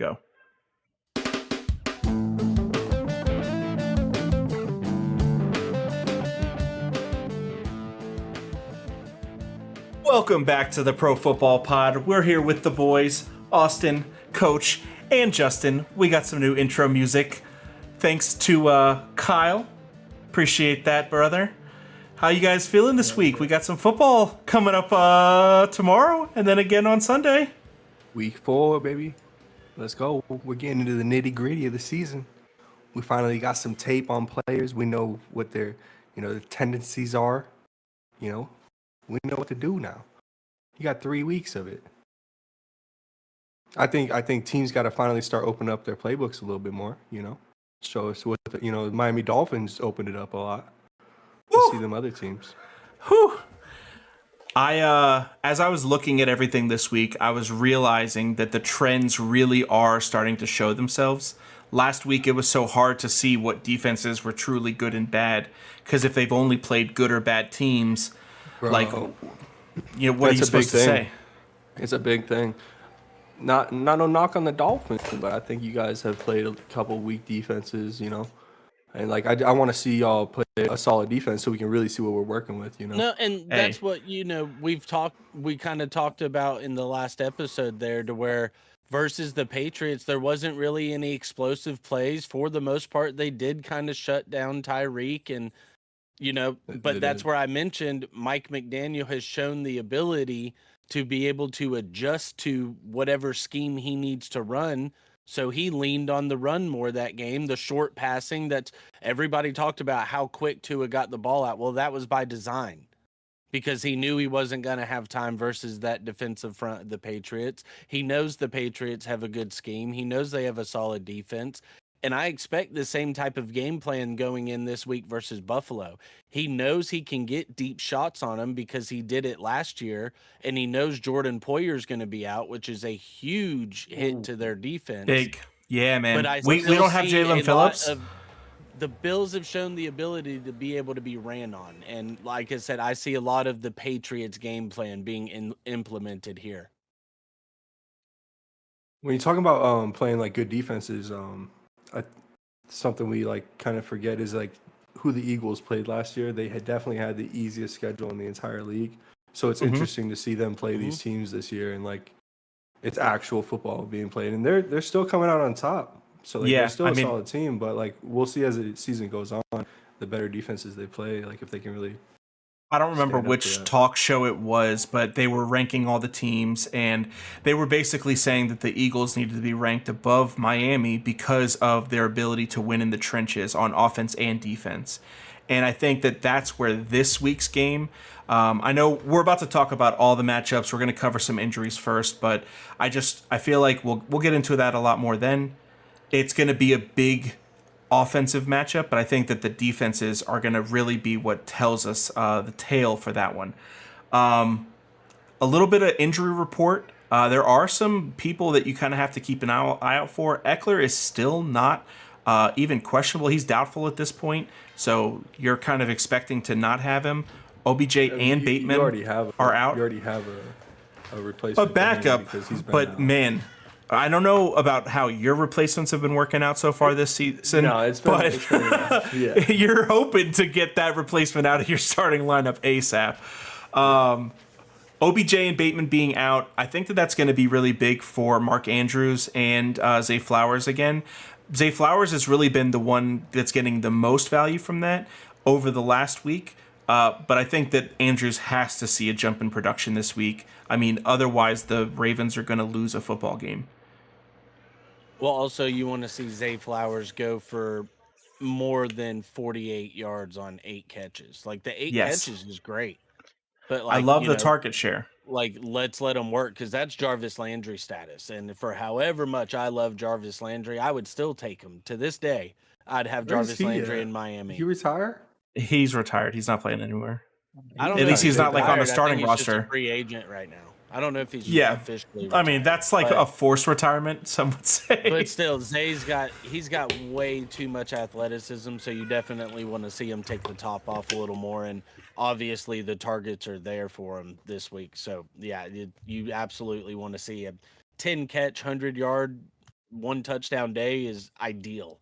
Go. Welcome back to the Pro Football Pod. We're here with the boys, Austin, Coach, and Justin. We got some new intro music. Thanks to Kyle. Appreciate that, brother. How you guys feeling this week? We got some football coming up tomorrow and then again on Sunday. Week 4, baby. Let's go. We're getting into the nitty-gritty of the season. We finally got some tape on players. We know what their, their tendencies are. We know what to do now. You got 3 weeks of it. I think teams got to finally start opening up their playbooks a little bit more, Show us what, the Miami Dolphins opened it up a lot. To see them other teams. Whew. As I was looking at everything this week, I was realizing that the trends really are starting to show themselves. Last week, it was so hard to see what defenses were truly good and bad, because if they've only played good or bad teams, Bro, what are you supposed to say? It's a big thing. Not no knock on the Dolphins, but I think you guys have played a couple weak defenses, And I want to see y'all play a solid defense so we can really see what we're working with, No, and that's what we kind of talked about in the last episode there, to where versus the Patriots, there wasn't really any explosive plays. For the most part, they did kind of shut down Tyreek, and but that's where I mentioned Mike McDaniel has shown the ability to be able to adjust to whatever scheme he needs to run. So he leaned on the run more that game, the short passing. That's everybody talked about how quick Tua got the ball out. Well, that was by design, because he knew he wasn't going to have time versus that defensive front of the Patriots. He knows the Patriots have a good scheme. He knows they have a solid defense. And I expect the same type of game plan going in this week versus Buffalo. He knows he can get deep shots on him because he did it last year, and he knows Jordan Poyer is going to be out, which is a huge hit to their defense. Big. Yeah, man. But we don't have Jalen Phillips. The Bills have shown the ability to be able to be ran on. And like I said, I see a lot of the Patriots game plan being implemented here. When you talk about playing like good defenses, something we kind of forget is who the Eagles played last year. They had definitely had the easiest schedule in the entire league. So it's interesting to see them play these teams this year, and it's actual football being played, and they're still coming out on top. So they're still a solid team, but we'll see as the season goes on, the better defenses they play, if they can really. I don't remember which talk show it was, but they were ranking all the teams, and they were basically saying that the Eagles needed to be ranked above Miami because of their ability to win in the trenches on offense and defense. And I think that that's where this week's game, I know we're about to talk about all the matchups. We're going to cover some injuries first, but I feel like we'll get into that a lot more then. It's going to be a big offensive matchup, but I think that the defenses are going to really be what tells us the tale for that one. A little bit of injury report. There are some people that you kind of have to keep an eye out for. Eckler is still not even questionable. He's doubtful at this point, so you're kind of expecting to not have him. OBJ and Bateman are out. You already have a replacement. A backup, but out. Man, I don't know about how your replacements have been working out so far this season. No, it's been rough. Yeah. You're hoping to get that replacement out of your starting lineup ASAP. OBJ and Bateman being out, I think that's going to be really big for Mark Andrews and Zay Flowers again. Zay Flowers has really been the one that's getting the most value from that over the last week. But I think that Andrews has to see a jump in production this week. I mean, otherwise the Ravens are going to lose a football game. Well, also, you want to see Zay Flowers go for more than 48 yards on 8 catches. The 8 catches is great. But I love the target share. Let's let him work, because that's Jarvis Landry status. And for however much I love Jarvis Landry, I would still take him. To this day, I'd have Jarvis Landry in Miami. He retire? He's retired. He's not playing anywhere. I don't At know least he's not on the starting roster. He's a free agent right now. I don't know if he's officially retired. I mean, that's a forced retirement, some would say. But still, he's got way too much athleticism, so you definitely want to see him take the top off a little more. And obviously, the targets are there for him this week. So, yeah, you absolutely want to see a 10-catch, 100-yard one touchdown day is ideal.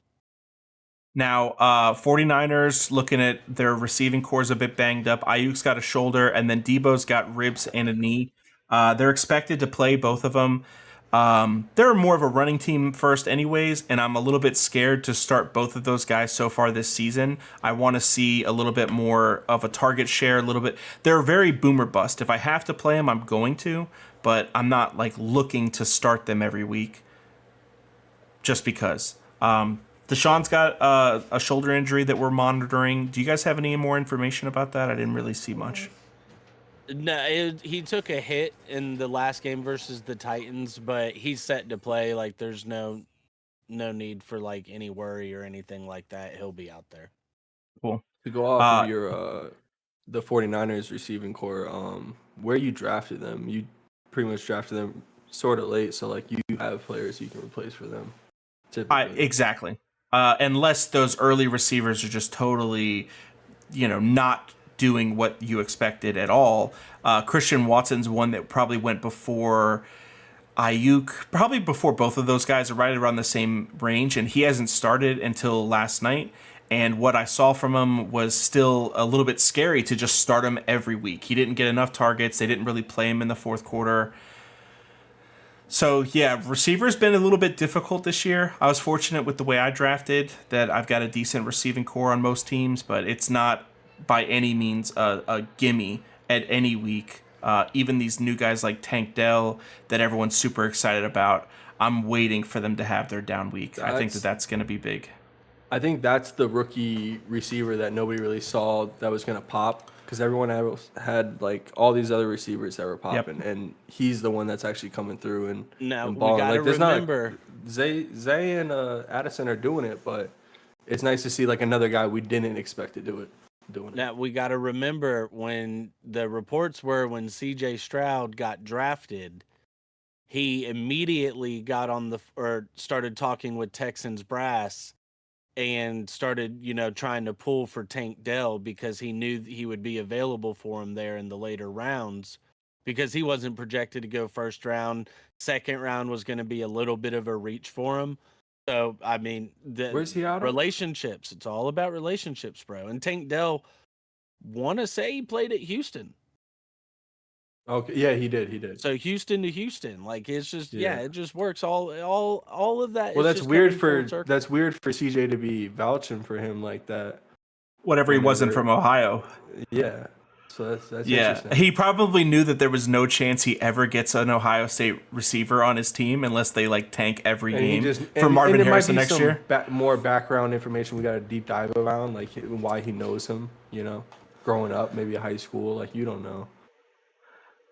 Now, 49ers looking at their receiving core is a bit banged up. Ayuk's got a shoulder, and then Debo's got ribs and a knee. They're expected to play both of them. They're more of a running team first anyways, and I'm a little bit scared to start both of those guys so far this season. I want to see a little bit more of a target share, a little bit. They're very boomer bust. If I have to play them, I'm going to, but I'm not like looking to start them every week just because. Deshaun's got a shoulder injury that we're monitoring. Do you guys have any more information about that? I didn't really see much. No, he took a hit in the last game versus the Titans, but he's set to play. Like, there's no need for like any worry or anything like that. He'll be out there. Cool. To go off of your the 49ers receiving core, where you drafted them, you pretty much drafted them sort of late, so like you have players you can replace for them. Exactly. Unless those early receivers are just totally, not doing what you expected at all. Christian Watson's one that probably went before Ayuk, probably before both of those guys, are right around the same range, and he hasn't started until last night. And what I saw from him was still a little bit scary to just start him every week. He didn't get enough targets. They didn't really play him in the fourth quarter. So, yeah, receiver's been a little bit difficult this year. I was fortunate with the way I drafted that I've got a decent receiving core on most teams, but it's not by any means a gimme at any week. Even these new guys like Tank Dell that everyone's super excited about, I'm waiting for them to have their down week. I think that's going to be big. I think that's the rookie receiver that nobody really saw that was going to pop, because everyone had like all these other receivers that were popping, and he's the one that's actually coming through and Now, we balling. got to Like, remember. Zay and Addison are doing it, but it's nice to see like another guy we didn't expect to do it. Now, we got to remember when the reports were when CJ Stroud got drafted, he immediately got on started talking with Texans brass and started, trying to pull for Tank Dell because he knew he would be available for him there in the later rounds, because he wasn't projected to go first round. Second round was going to be a little bit of a reach for him. So, I mean, where's he out of? Relationships. It's all about relationships, bro. And Tank Dell, want to say he played at Houston. Okay, yeah, he did. So Houston to Houston, like it's just it just works. All of that. Well, that's weird for CJ to be vouching for him like that. Whatever he wasn't from Ohio. Yeah. So that's interesting. He probably knew that there was no chance he ever gets an Ohio State receiver on his team unless they like tank every game for Marvin Harrison next year. More background information we got to deep dive around, like why he knows him. Growing up, maybe high school, like you don't know.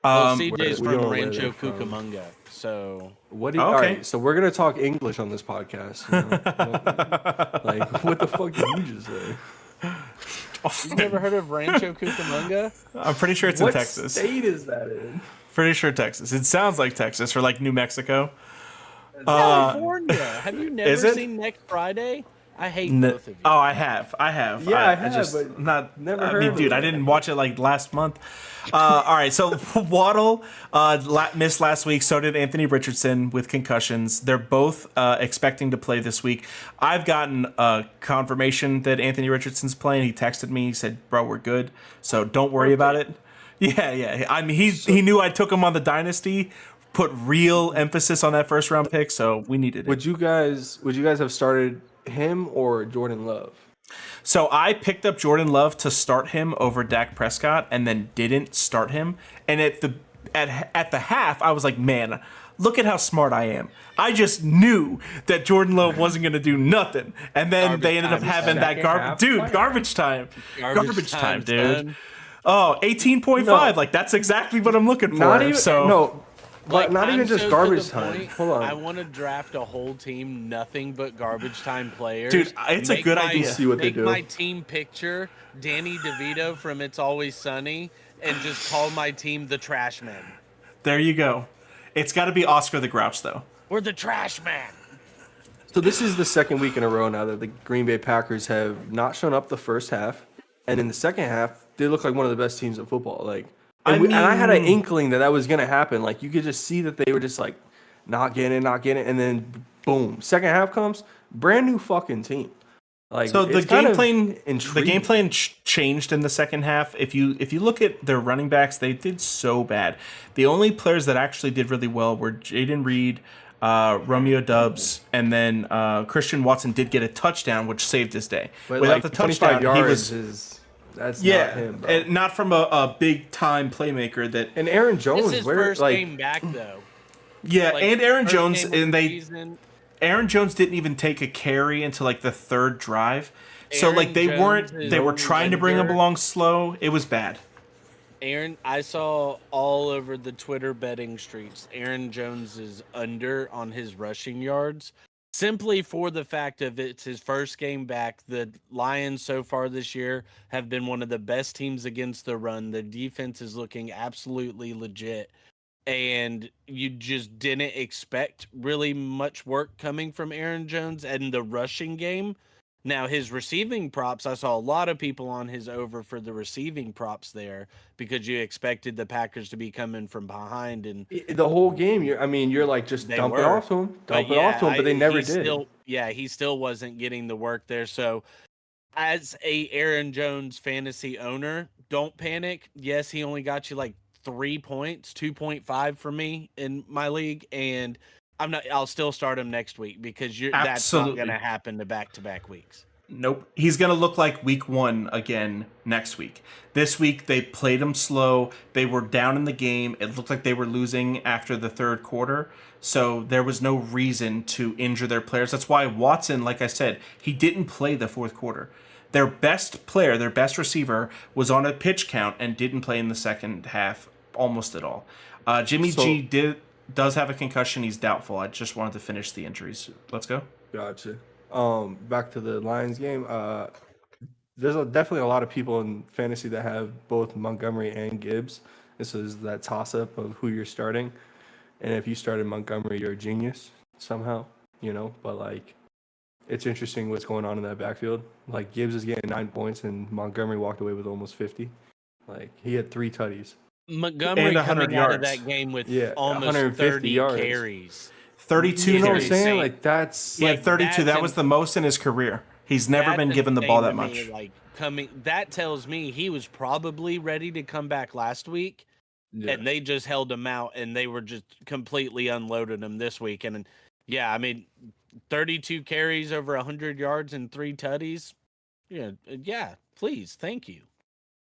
CJ's from Rancho Cucamonga, so what? All right, so we're gonna talk English on this podcast. Like, what the fuck did you just say? You've never heard of Rancho Cucamonga? I'm pretty sure it's in Texas. What state is that in? Pretty sure Texas. It sounds like Texas or like New Mexico. California. Have you never seen Next Friday? I hate both of you. Oh, I have. Yeah, I have, but never heard of it. I didn't watch it like last month. All right, so Waddle missed last week. So did Anthony Richardson with concussions. They're both expecting to play this week. I've gotten confirmation that Anthony Richardson's playing. He texted me. He said, "Bro, we're good. So don't worry about it." Yeah. I mean, he knew I took him on the dynasty. Put real emphasis on that first round pick, so we needed it. Would you guys have started him or Jordan Love? So I picked up Jordan Love to start him over Dak Prescott, and then didn't start him. And at the half, I was like, man, look at how smart I am. I just knew that Jordan Love wasn't going to do nothing. And then they ended up having that garbage time. Garbage time, dude. Son. Oh, 18.5. No. Like, that's exactly what I'm looking for. Not even just garbage time. Hold on. I want to draft a whole team, nothing but garbage time players. Dude, it's a good idea. See what they do. Make my team picture Danny DeVito from It's Always Sunny and just call my team the Trash Men. There you go. It's got to be Oscar the Grouch, though. We're the Trash Man. So this is the second week in a row now that the Green Bay Packers have not shown up the first half, and in the second half, they look like one of the best teams in football. Like. And I had an inkling that was going to happen. Like, you could just see that they were just, like, not getting it. And then Boom. Second half comes, brand new fucking team. Like, So the it's kind game of plan, the intriguing. game plan changed in the second half. If you look at their running backs, they did so bad. The only players that actually did really well were Jaden Reed, Romeo Dubs, and then Christian Watson did get a touchdown, which saved his day. But Without like the 25 touchdown, yards he was that's yeah, not him, bro. and not from a big time playmaker. That And Aaron This Jones, is his where first like game back though. yeah, Like, and Aaron first Jones, game of and the they season. Aaron Jones didn't even take a carry until like the third drive. So like Aaron they Jones weren't, is they were trying to bring him under- along slow. It was bad. I saw all over the Twitter betting streets, Aaron Jones is under on his rushing yards simply for the fact of it's his first game back. The Lions so far this year have been one of the best teams against the run. The defense is looking absolutely legit. And you just didn't expect really much work coming from Aaron Jones and the rushing game. Now, his receiving props, I saw a lot of people on his over for the receiving props there because you expected the Packers to be coming from behind. And the whole game, you're like, just They dump it were. off to him, but but they never he did. he still wasn't getting the work there. So, as a Aaron Jones fantasy owner, don't panic. Yes, he only got you like 3 points, 2.5 for me in my league, and I'll still start him next week because that's not Absolutely. going to happen to back-to-back weeks. Nope. He's going to look like week 1 again next week. This week, they played him slow. They were down in the game. It looked like they were losing after the third quarter. So there was no reason to injure their players. That's why Watson, like I said, he didn't play the fourth quarter. Their best player, their best receiver, was on a pitch count and didn't play in the second half almost at all. Jimmy G does have a concussion. He's doubtful. I just wanted to finish the injuries. Let's go. Gotcha. Back to the Lions game. There's definitely a lot of people in fantasy that have both Montgomery and Gibbs. This is that toss-up of who you're starting. And if you started Montgomery, you're a genius somehow, But, like, it's interesting what's going on in that backfield. Like, Gibbs is getting 9 points, and Montgomery walked away with almost 50. Like, he had 3 tutties. Montgomery And 100 coming out of yards. that game with Yeah, almost 150 30 yards. carries. 32 You know what I'm carries. saying? insane. Like, that's... He had Like, 32. That that's was the most in his career. He's never been That's given the ball that insane to much. me, that tells me he was probably ready to come back last week, Yeah. and they just held him out, and they were just completely unloading him this week. And 32 carries over 100 yards and 3 tutties. Yeah, please, thank you.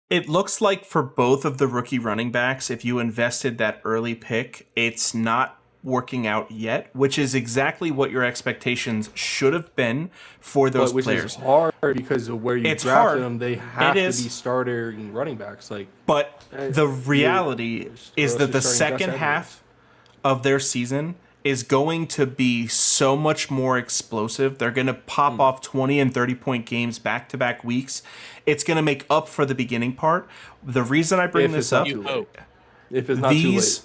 It looks like for both of the rookie running backs, if you invested that early pick, it's not working out yet, which is exactly what your expectations should have been for those which players. is hard because of where you It's drafted hard. them. They have to be is. starter and running backs. Like, But the reality you're is supposed that to the starting second Gus half of their season is going to be so much more explosive. They're going to pop off 20 and 30-point games back-to-back weeks. It's going to make up for the beginning part. The reason I bring If this it's not up, too late. hope. If it's not too late.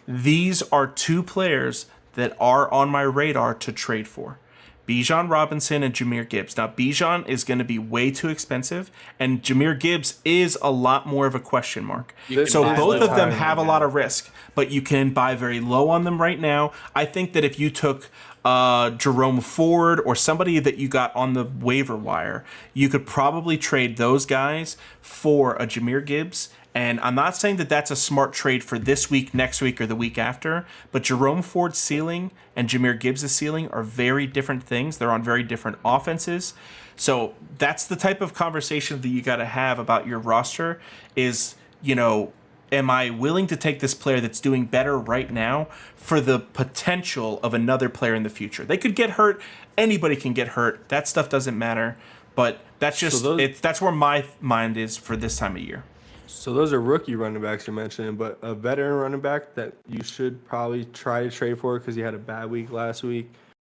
these are 2 players that are on my radar to trade for. Bijan Robinson and Jahmyr Gibbs. Now, Bijan is going to be way too expensive, and Jahmyr Gibbs is a lot more of a question mark. This So is both the of them time have a right lot now. of risk, but you can buy very low on them right now. I think that if you took Jerome Ford or somebody that you got on the waiver wire, you could probably trade those guys for a Jahmyr Gibbs. And I'm not saying that that's a smart trade for this week, next week, or the week after, but Jerome Ford's ceiling and Jahmyr Gibbs' ceiling are very different things. They're on very different offenses. So that's the type of conversation that you got to have about your roster is, am I willing to take this player that's doing better right now for the potential of another player in the future? They could get hurt. Anybody can get hurt. That stuff doesn't matter. But that's just that's where my mind is for this time of year. So those are rookie running backs you're mentioning, but a veteran running back that you should probably try to trade for because he had a bad week last week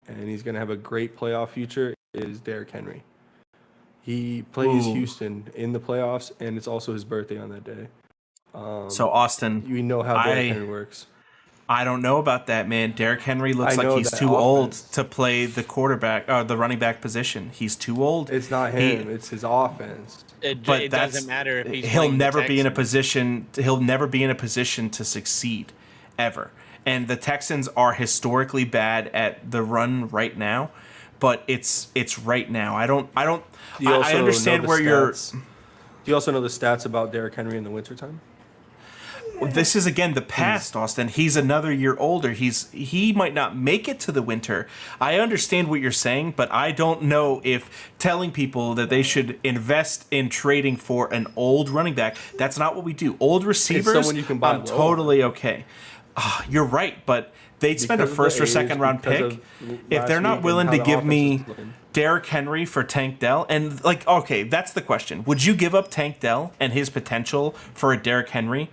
and he's going to have a great playoff future is Derrick Henry. He plays Houston in the playoffs, and it's also his birthday on that day. So, Austin, You know how Derrick Henry works. I don't know about that, man. Derrick Henry looks I like know he's that too old offense. to play the quarterback or the running back position. He's too old. It's not him. It's his offense. It But doesn't matter if he's he'll playing the never be in a Texans. position. He'll never be in a position to succeed, ever. and the Texans are historically bad at the run right now, but it's right now. I understand where you're. Do you also know the stats about Derrick Henry in the wintertime? This is again the past, Austin. He's another year older. He might not make it to the winter. I understand what you're saying, but I don't know if telling people that they should invest in trading for an old running back. That's not what we do. Old receivers, someone you can buy I'm low. totally okay. You're right, but they'd spend a Because of first the or age, second round because pick of if last they're week not and willing how to the give offense me was looking. Derrick Henry for Tank Dell. And okay, that's the question. Would you give up Tank Dell and his potential for a Derrick Henry?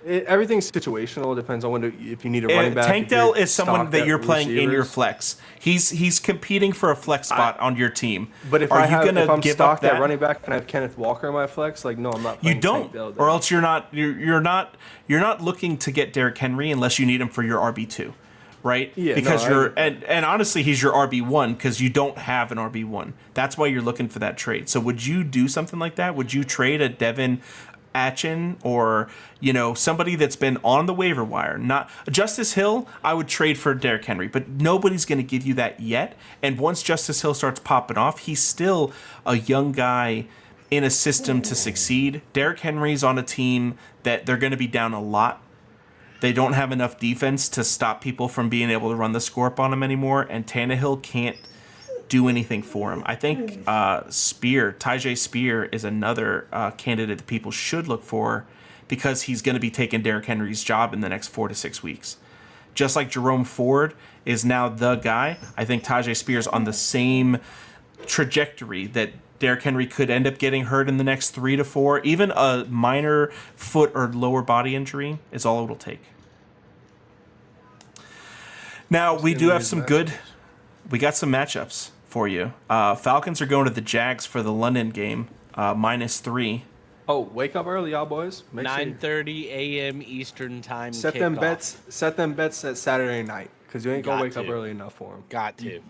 Everything's situational. It depends on if you need a running back. Tank if Dell you're is someone stocked that at you're playing in your receivers. flex. He's competing for a flex spot on your team. But if are if I'm give stocked up at that? running back and I have Kenneth Walker in my flex, like no, I'm not. You Playing don't, Tank Dell or else you're not looking to get Derrick Henry unless you need him for your RB2, right? Yeah, because no, I you're get and honestly he's your RB1 because you don't have an RB1. That's why you're looking for that trade. So would you do something like that? Would you trade a Devin Atchin or somebody that's been on the waiver wire? Not Justice Hill, I would trade for Derrick Henry, but nobody's going to give you that yet. And once Justice Hill starts popping off, he's still a young guy in a system to succeed. Derrick Henry's on a team that they're going to be down a lot. They don't have enough defense to stop people from being able to run the score up on him anymore, and Tannehill can't do anything for him. I think Tyjae Spear is another candidate that people should look for because he's going to be taking Derrick Henry's job in the next 4 to 6 weeks. Just like Jerome Ford is now the guy, I think Tyjae Spear's on the same trajectory that Derrick Henry could end up getting hurt in the next 3 to 4. Even a minor foot or lower body injury is all it'll take. Now, we do have some good... We got some matchups for you. Falcons are going to the Jags for the London game, -3. Oh, wake up early, y'all boys. Make sure you 9:30 a.m. Eastern time. set kickoff. them bets. Set them bets at Saturday night because you ain't gonna Got wake up to. early enough for them. Got to.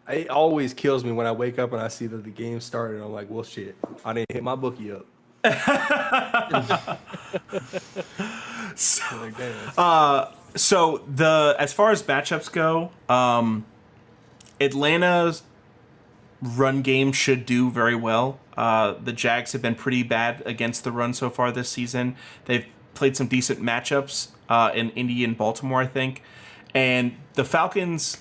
It always kills me when I wake up and I see that the game started. I'm like, well, shit, I didn't hit my bookie up. Like, damn. So as far as matchups go, Atlanta's run game should do very well. The Jags have been pretty bad against the run so far this season. They've played some decent matchups in Indy and Baltimore, I think. And the Falcons'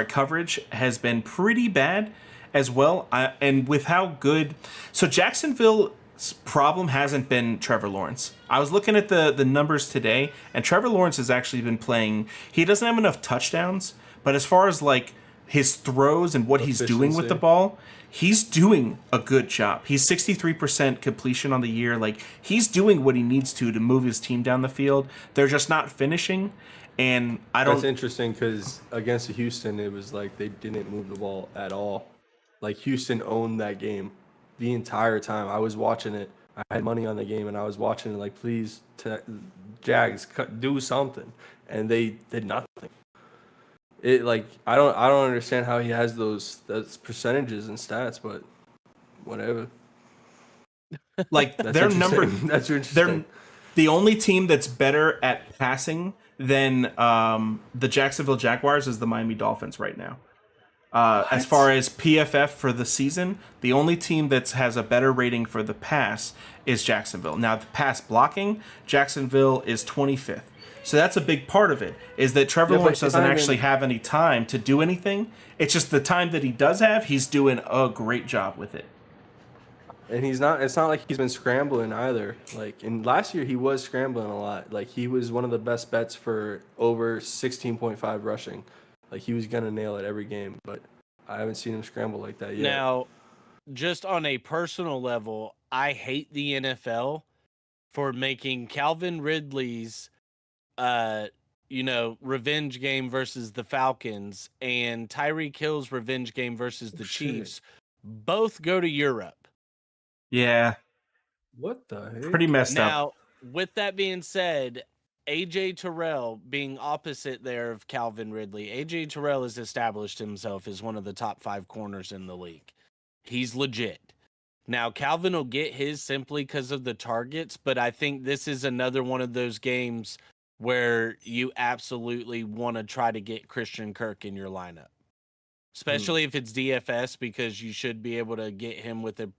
coverage has been pretty bad as well. And with how good... So Jacksonville's problem hasn't been Trevor Lawrence. I was looking at the numbers today, and Trevor Lawrence has actually been playing... He doesn't have enough touchdowns, but as far as like his throws and what he's doing with the ball, he's doing a good job. He's 63% completion on the year. Like, he's doing what he needs to move his team down the field. They're just not finishing. And That's interesting because against Houston, it was like they didn't move the ball at all. Like, Houston owned that game the entire time. I was watching it. I had money on the game, and I was watching it like, please, Jags, do something. And they did nothing. It like I don't understand how he has those percentages and stats, but whatever. like their number. That's interesting. They're the only team that's better at passing than the Jacksonville Jaguars is the Miami Dolphins right now. As far as PFF for the season, the only team that has a better rating for the pass is Jacksonville. Now, the pass blocking, Jacksonville is 25th. So that's a big part of it, is that Trevor Lawrence doesn't actually have any time to do anything. It's just the time that he does have, he's doing a great job with it. And it's not like he's been scrambling either. Like, in last year, he was scrambling a lot. Like, he was one of the best bets for over 16.5 rushing. Like, he was going to nail it every game, but I haven't seen him scramble like that yet. Now, just on a personal level, I hate the NFL for making Calvin Ridley's revenge game versus the Falcons and Tyreek Hill's revenge game versus the Chiefs both go to Europe. Yeah. What the heck? Pretty messed up. Now, with that being said, AJ Terrell being opposite there of Calvin Ridley, AJ Terrell has established himself as one of the top 5 corners in the league. He's legit. Now, Calvin will get his simply because of the targets, but I think this is another one of those games where you absolutely want to try to get Christian Kirk in your lineup, especially if it's DFS, because you should be able to get him with a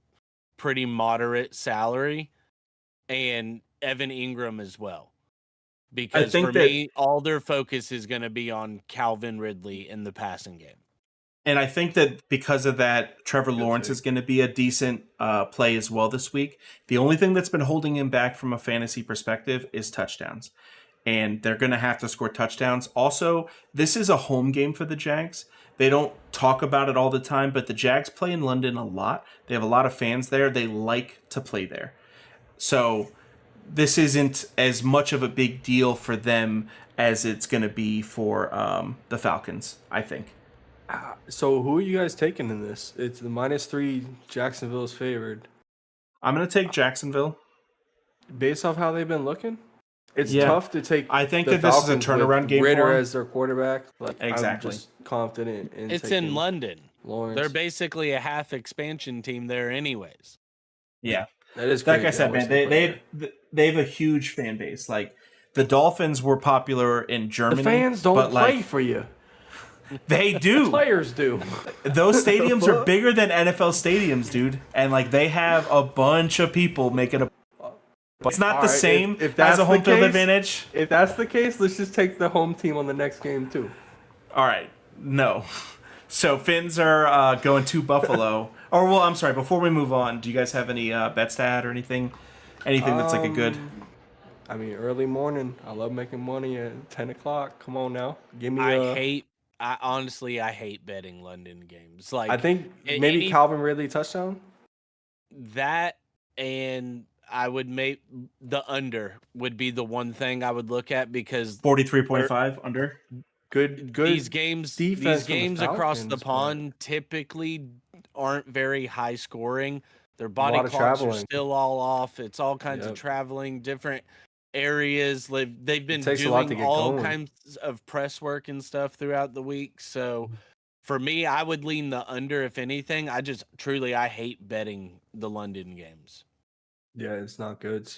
pretty moderate salary, and Evan Ingram as well. Because think for that- me, all their focus is going to be on Calvin Ridley in the passing game. And I think that because of that, Trevor Good Lawrence take. is going to be a decent play as well this week. The only thing that's been holding him back from a fantasy perspective is touchdowns. And they're going to have to score touchdowns. Also, this is a home game for the Jags. They don't talk about it all the time, but the Jags play in London a lot. They have a lot of fans there. They like to play there. So this isn't as much of a big deal for them as it's going to be for the Falcons, I think. So who are you guys taking in this? It's the -3. Jacksonville's favored. I'm going to take Jacksonville. Based off how they've been looking, it's Yeah. tough to take. I think the that this is a Falcons turnaround with game for Ritter 'em. as their quarterback. Like, Exactly. I'm just confident in. It's taking in London. Lawrence. They're basically a half expansion team there anyways. Yeah. That is Like crazy. I said, man, they have a huge fan base. Like the Dolphins were popular in Germany. the fans don't but, play like, for you. They do. Players do. Those stadiums are fuck? bigger than NFL stadiums, dude. And like they have a bunch of people making a. It's not All the right, same if as that's a the home field case- advantage. If that's the case, let's just take the home team on the next game too. All right, no. So Finns are going to Buffalo. Or well, I'm sorry. Before we move on, do you guys have any bet stat or anything? Anything that's like a good? I mean, early morning. I love making money at 10 o'clock. Come on now, give me. I honestly hate betting London games. Like I think maybe any- Calvin Ridley touchdown. that, and I would make the under would be the one thing I would look at, because 43.5 under. Good. these games defense from the across the Falcons, but- pond typically aren't very high scoring. Their body lot of clocks are traveling. still all off. It's all kinds of Yep. traveling, different areas. They've been takes a lot to doing get all going. kinds of press work and stuff throughout the week. So Mm-hmm. for me, I would lean the under if anything. I hate betting the London games. Yeah, it's not good.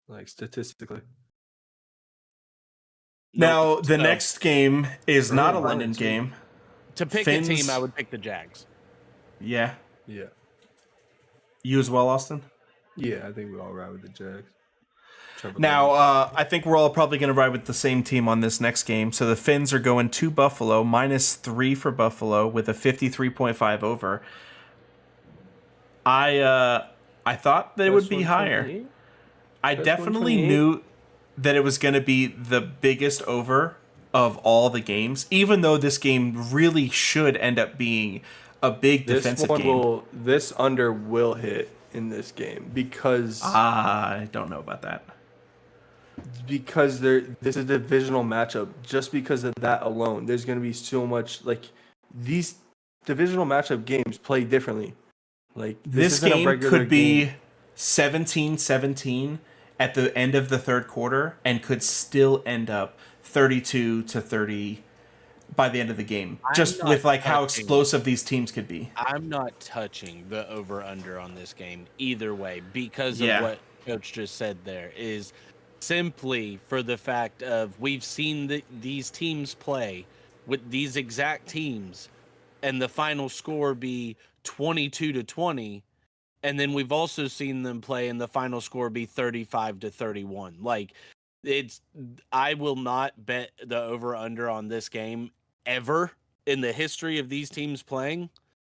Like statistically. Now Nope. the So, next game is not a Early London morning, too. game. to pick Finns- a team, I would pick the Jags. Yeah, Yeah. you as well, Austin. Yeah, I think we all ride with the Jags. Trevor Now, Lawrence. I think we're all probably going to ride with the same team on this next game. So the Finns are going to Buffalo, -3 for Buffalo with a 53.5 over. I thought that it would be higher. 128? I That's definitely 128? knew that it was going to be the biggest over of all the games, even though this game really should end up being a big defensive game. This under will hit in this game because I don't know about that. this is a divisional matchup. Just because of that alone, there's going to be so much, like, these divisional matchup games play differently. Like This isn't a game regular could be game. 17-17 at the end of the third quarter and could still end up 32-30 by the end of the game. I'm Just not with like how touching- explosive these teams could be. I'm not touching the over under on this game either way, because Yeah. of what Coach just said. There is simply for the fact of we've seen these teams play with these exact teams, and the final score be 22-20, and then we've also seen them play and the final score be 35-31. Like, I will not bet the over under on this game ever in the history of these teams playing.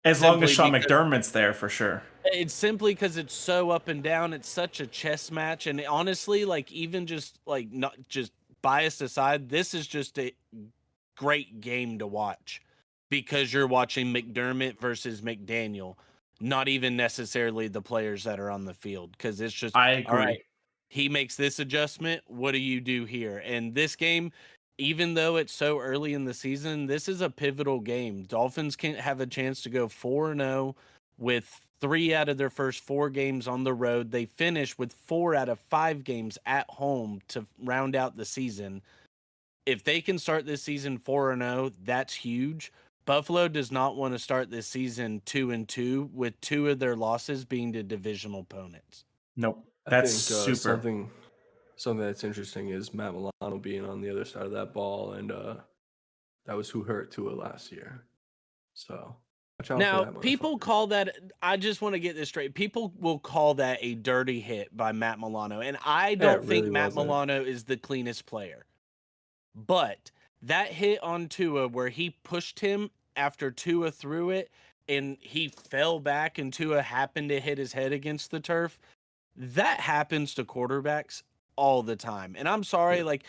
As long as Simply Sean because- McDermott's there for sure. It's simply because it's so up and down. It's such a chess match, and honestly, like, even just like not just biased aside, this is just a great game to watch because you're watching McDermott versus McDaniel, not even necessarily the players that are on the field. Because it's just I agree. all right, he makes this adjustment. What do you do here? And this game, even though it's so early in the season, this is a pivotal game. Dolphins can have a chance to go 4-0 with 3 out of their first 4 games on the road. They finish with 4 out of 5 games at home to round out the season. If they can start this season 4-0, that's huge. Buffalo does not want to start this season 2-2 with 2 of their losses being to divisional opponents. Nope. I That's think, super. something that's interesting is Matt Milano being on the other side of that ball, and that was who hurt Tua last year. So watch out Now, for that. people motherfucker. call that. I just want to get this straight. People will call that a dirty hit by Matt Milano, and I don't think really Matt wasn't. Milano is the cleanest player. But that hit on Tua, where he pushed him after Tua threw it, and he fell back, and Tua happened to hit his head against the turf. That happens to quarterbacks all the time. And I'm sorry, like,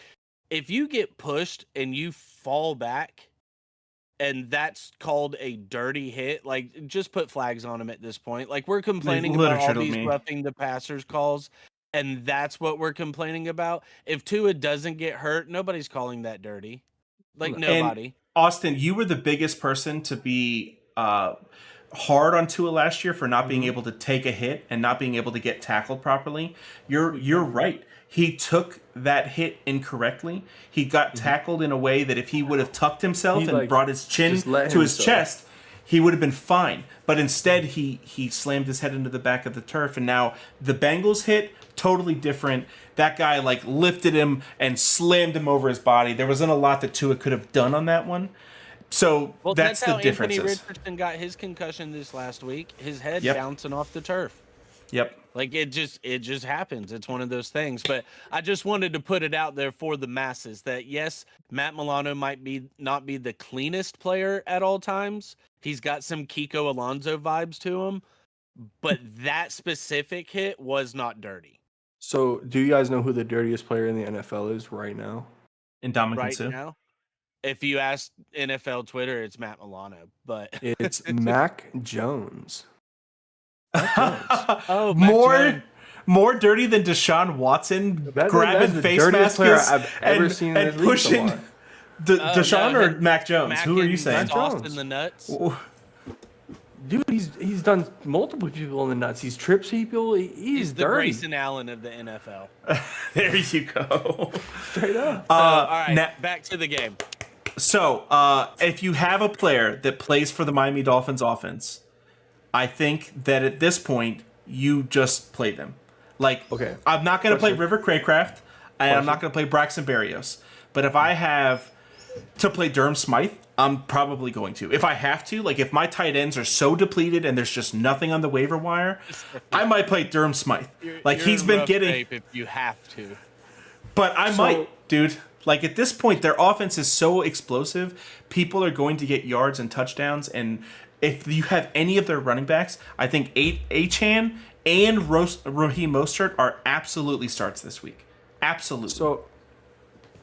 if you get pushed and you fall back and that's called a dirty hit, like, just put flags on him at this point. Like, we're complaining about all these roughing the passers calls, and that's what we're complaining about. If Tua doesn't get hurt, nobody's calling that dirty. Like, nobody. And Austin, you were the biggest person to be hard on Tua last year for not being able to take a hit and not being able to get tackled properly. You're right. He took that hit incorrectly. He got tackled in a way that if he would have tucked himself and brought his chin to his chest, he would have been fine. But instead, he slammed his head into the back of the turf. And now the Bengals hit, totally different. That guy like lifted him and slammed him over his body. There wasn't a lot that Tua could have done on that one. So that's the difference. Anthony Richardson got his concussion this last week. His head bouncing off the turf. Yep. Like it just happens. It's one of those things. But I just wanted to put it out there for the masses that yes, Matt Milano might not be the cleanest player at all times. He's got some Kiko Alonso vibes to him, but that specific hit was not dirty. So, do you guys know who the dirtiest player in the NFL is right now? Ndamukong Suh. Now, if you ask NFL Twitter, it's Matt Milano, but it's Mac Jones. Oh, more dirty than Deshaun Watson grabbing face masks and pushing Deshaun or Mac Jones? Who are you saying? In the nuts. Dude, he's done multiple people in the nuts. He's tripped people. He's the dirty. Grayson Allen of the NFL. There you go. Straight up. All right, back to the game. So, if you have a player that plays for the Miami Dolphins offense, I think that at this point, you just play them. Like, okay. I'm not going to play River Craycraft, and I'm not going to play Braxton Berrios. But if I have to play Durham Smythe, I'm probably going to. If I have to, like if my tight ends are so depleted and there's just nothing on the waiver wire, I might play Durham Smythe. He's been getting... If you have to. But I might, dude. Like at this point, their offense is so explosive. People are going to get yards and touchdowns. And if you have any of their running backs, I think Achane and Raheem Mostert are absolutely starts this week. Absolutely.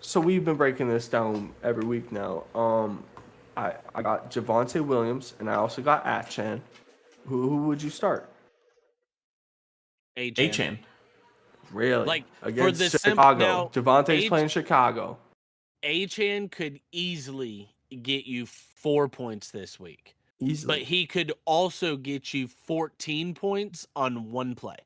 So we've been breaking this down every week now. I got Javonte Williams, and I also got Achane. Who would you start? Achane. Really? Like against for the Chicago. Javonte's playing Chicago. Achane could easily get you 4 points this week. Easily. But he could also get you 14 points on one play.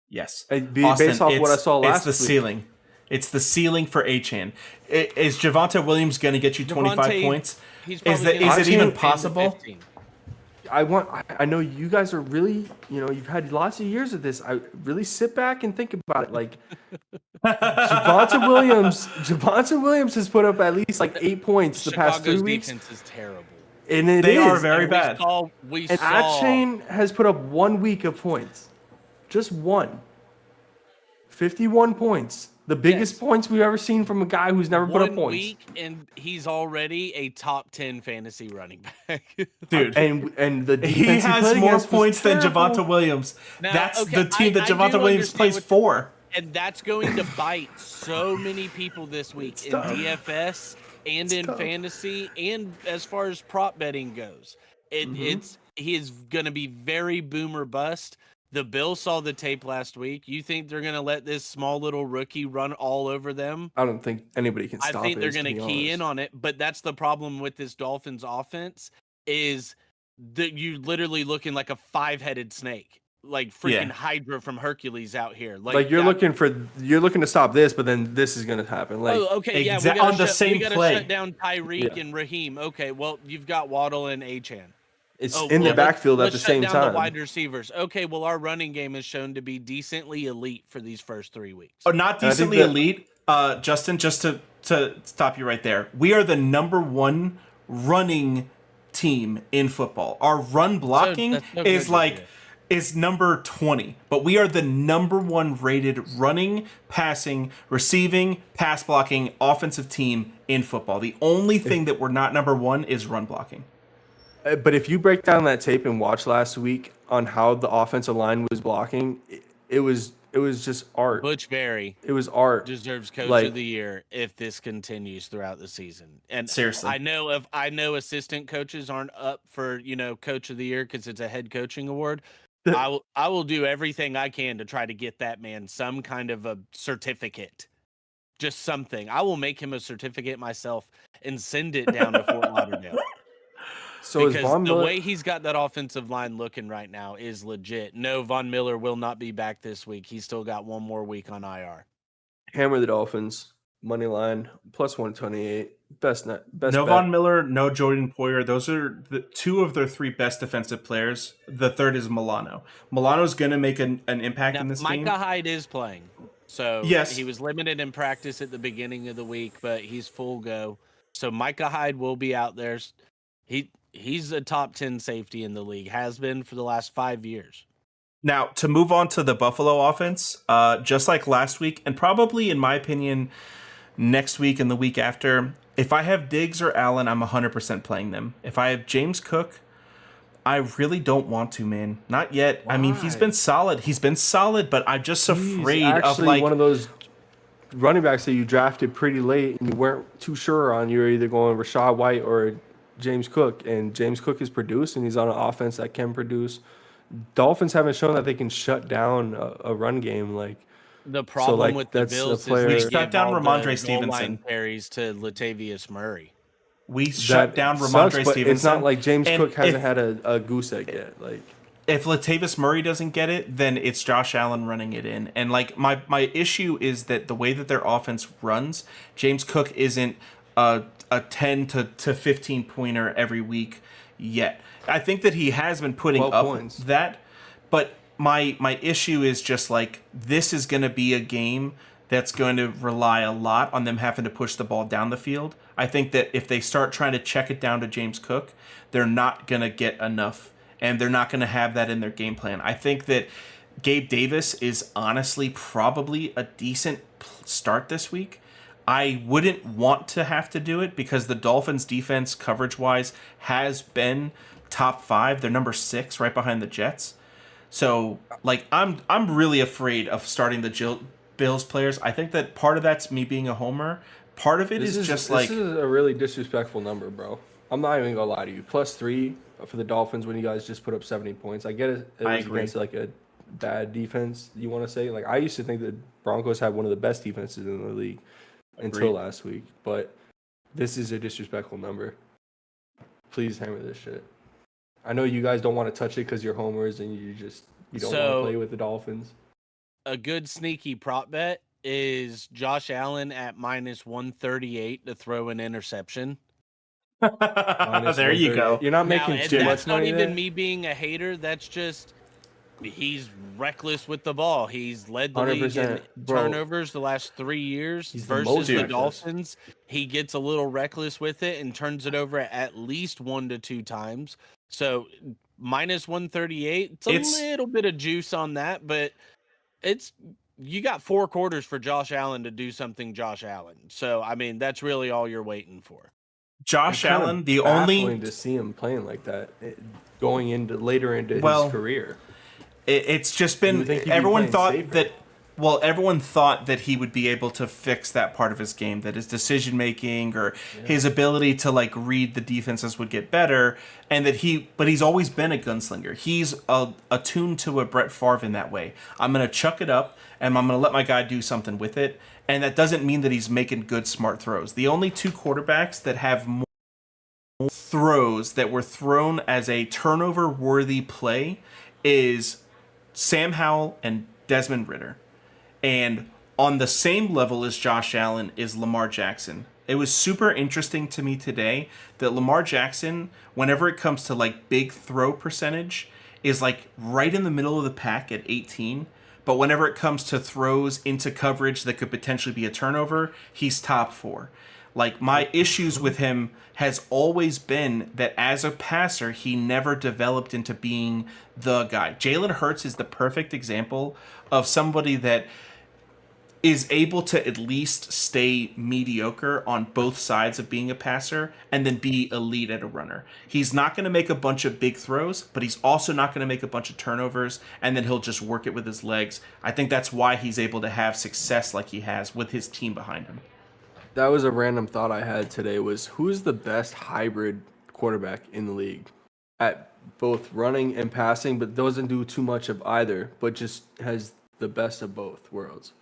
Yes. Based off what I saw last week. It's the ceiling. It's the ceiling for Achane. Is Javonte Williams going to get you 25 points? Is it even possible? I know you guys are really, you've had lots of years of this. I really sit back and think about it. Like Javonte Williams has put up at least like 8 points the past 3 weeks. Defense is terrible. And they are very bad. Achane has put up 1 week of points. Just one. 51 points. The biggest points we've ever seen from a guy who's never put up points. 1 week, and he's already a top 10 fantasy running back. Dude. And the defense he has more points than Javonte Williams. That's the team that Javonte Williams plays for. And that's going to bite so many people this week in DFS and in fantasy and as far as prop betting goes. He is going to be very boomer bust. The Bills saw the tape last week. You think they're going to let this small little rookie run all over them? I don't think anybody can stop it. I think they're going to key in on it, but that's the problem with this Dolphins offense is that you're literally looking like a 5-headed snake, like freaking Hydra from Hercules out here. Like you're looking to stop this, but then this is going to happen. Like, okay, on the same play. Shut down Tyreek and Raheem. Okay, well, you've got Waddle and Achane. It's in the well, backfield at let's the shut same down time. the wide receivers. Okay, well, our running game is shown to be decently elite for these first 3 weeks. Oh, not And I think decently that- elite. Justin, just to stop you right there. We are the number one running team in football. Our run blocking that's no is good like idea. is number 20, but we are the number one rated running, passing, receiving, pass blocking offensive team in football. The only thing that we're not number one is run blocking. But if you break down that tape and watch last week on how the offensive line was blocking, it was just art. Butch Berry It was art. deserves Coach Like- of the Year if this continues throughout the season. And Seriously. I know assistant coaches aren't up for Coach of the Year because it's a head coaching award. I will do everything I can to try to get that man some kind of a certificate, just something. I will make him a certificate myself and send it down to Fort Lauderdale. So is Because Von the Miller? way he's got that offensive line looking right now is legit. No, Von Miller will not be back this week. He's still got one more week on IR. Hammer the Dolphins money line plus 128. Best No bet. Von Miller, no Jordan Poyer. Those are the two of their three best defensive players. The third is Milano. Milano's going to make an impact Now, in this Micah game. Hyde is playing. So Yes. he was limited in practice at the beginning of the week, but he's full go. So Micah Hyde will be out there. He's a top 10 safety in the league, has been for the last 5 years. Now, to move on to the Buffalo offense, just like last week, and probably, in my opinion, next week and the week after, if I have Diggs or Allen, I'm 100% playing them. If I have James Cook, I really don't want to, man. Not yet. I mean, he's Why? been solid. He's been solid, but I'm just afraid He's of actually like one of those running backs that you drafted pretty late and you weren't too sure on. You're either going Rashad White or James Cook, and James Cook is produced, and he's on an offense that can produce. Dolphins haven't shown that they can shut down a run game. Like The problem like, with the that's a Bills player- is We they shut give down all Ramondre the goal Stevenson. line carries to Latavius Murray. we shut down sucks, Ramondre but Stevenson. it's not like James And Cook hasn't if- had a goose egg yet. Like if Latavius Murray doesn't get it, then it's Josh Allen running it in. And like my issue is that the way that their offense runs, James Cook isn't a 10 to 15 pointer every week yet. I think that he has been putting 12 up points. that, but my issue is just like this is going to be a game that's going to rely a lot on them having to push the ball down the field. I think that if they start trying to check it down to James Cook, they're not going to get enough, and they're not going to have that in their game plan. I think that Gabe Davis is honestly probably a decent start this week. I wouldn't want to have to do it because the Dolphins' defense, coverage-wise, has been top 5. They're number 6, right behind the Jets. So, like, I'm really afraid of starting the Bills players. I think that part of that's me being a homer. Part of it is just like this is a really disrespectful number, bro. I'm not even gonna lie to you. +3 for the Dolphins when you guys just put up 70 points. I get it. It I was agree. against like a bad defense. You want to say like I used to think the Broncos had one of the best defenses in the league until Agreed. last week, but this is a disrespectful number. Please hammer this shit. I know you guys don't want to touch it because you're homers and you don't want to So- play with the Dolphins. A good sneaky prop bet is Josh Allen at -138 to throw an interception. Minus there you 138. go. You're not Now, making and too that's much not money even there. me being a hater. That's just he's reckless with the ball. He's led the league in 100%, bro. turnovers the last 3 years He's the versus most the reckless. Dolphins. He gets a little reckless with it and turns it over at least 1 to 2 times. So -138, it's a little bit of juice on that, but you got 4 quarters for Josh Allen to do something Josh Allen. So I mean, that's really all you're waiting for. Josh It's kinda Allen, the baffling only to see him playing like that going into later into Well, his career. it's just You been would think he'd be everyone playing thought safer. that everyone thought that he would be able to fix that part of his game, that his decision making or his ability to like read the defenses would get better, and that but he's always been a gunslinger. He's attuned to a Brett Favre in that way. I'm gonna chuck it up and I'm gonna let my guy do something with it, and that doesn't mean that he's making good smart throws. The only 2 quarterbacks that have more throws that were thrown as a turnover worthy play is Sam Howell and Desmond Ridder. And on the same level as Josh Allen is Lamar Jackson. it was super interesting to me today that Lamar Jackson, whenever it comes to like big throw percentage, is like right in the middle of the pack at 18. But whenever it comes to throws into coverage that could potentially be a turnover, he's top 4. Like, my issues with him has always been that as a passer, he never developed into being the guy. Jalen Hurts is the perfect example of somebody that is able to at least stay mediocre on both sides of being a passer and then be elite at a runner. He's not going to make a bunch of big throws, but he's also not going to make a bunch of turnovers, and then he'll just work it with his legs. I think that's why he's able to have success like he has with his team behind him. That was a random thought I had today was who's the best hybrid quarterback in the league at both running and passing, but doesn't do too much of either, but just has the best of both worlds.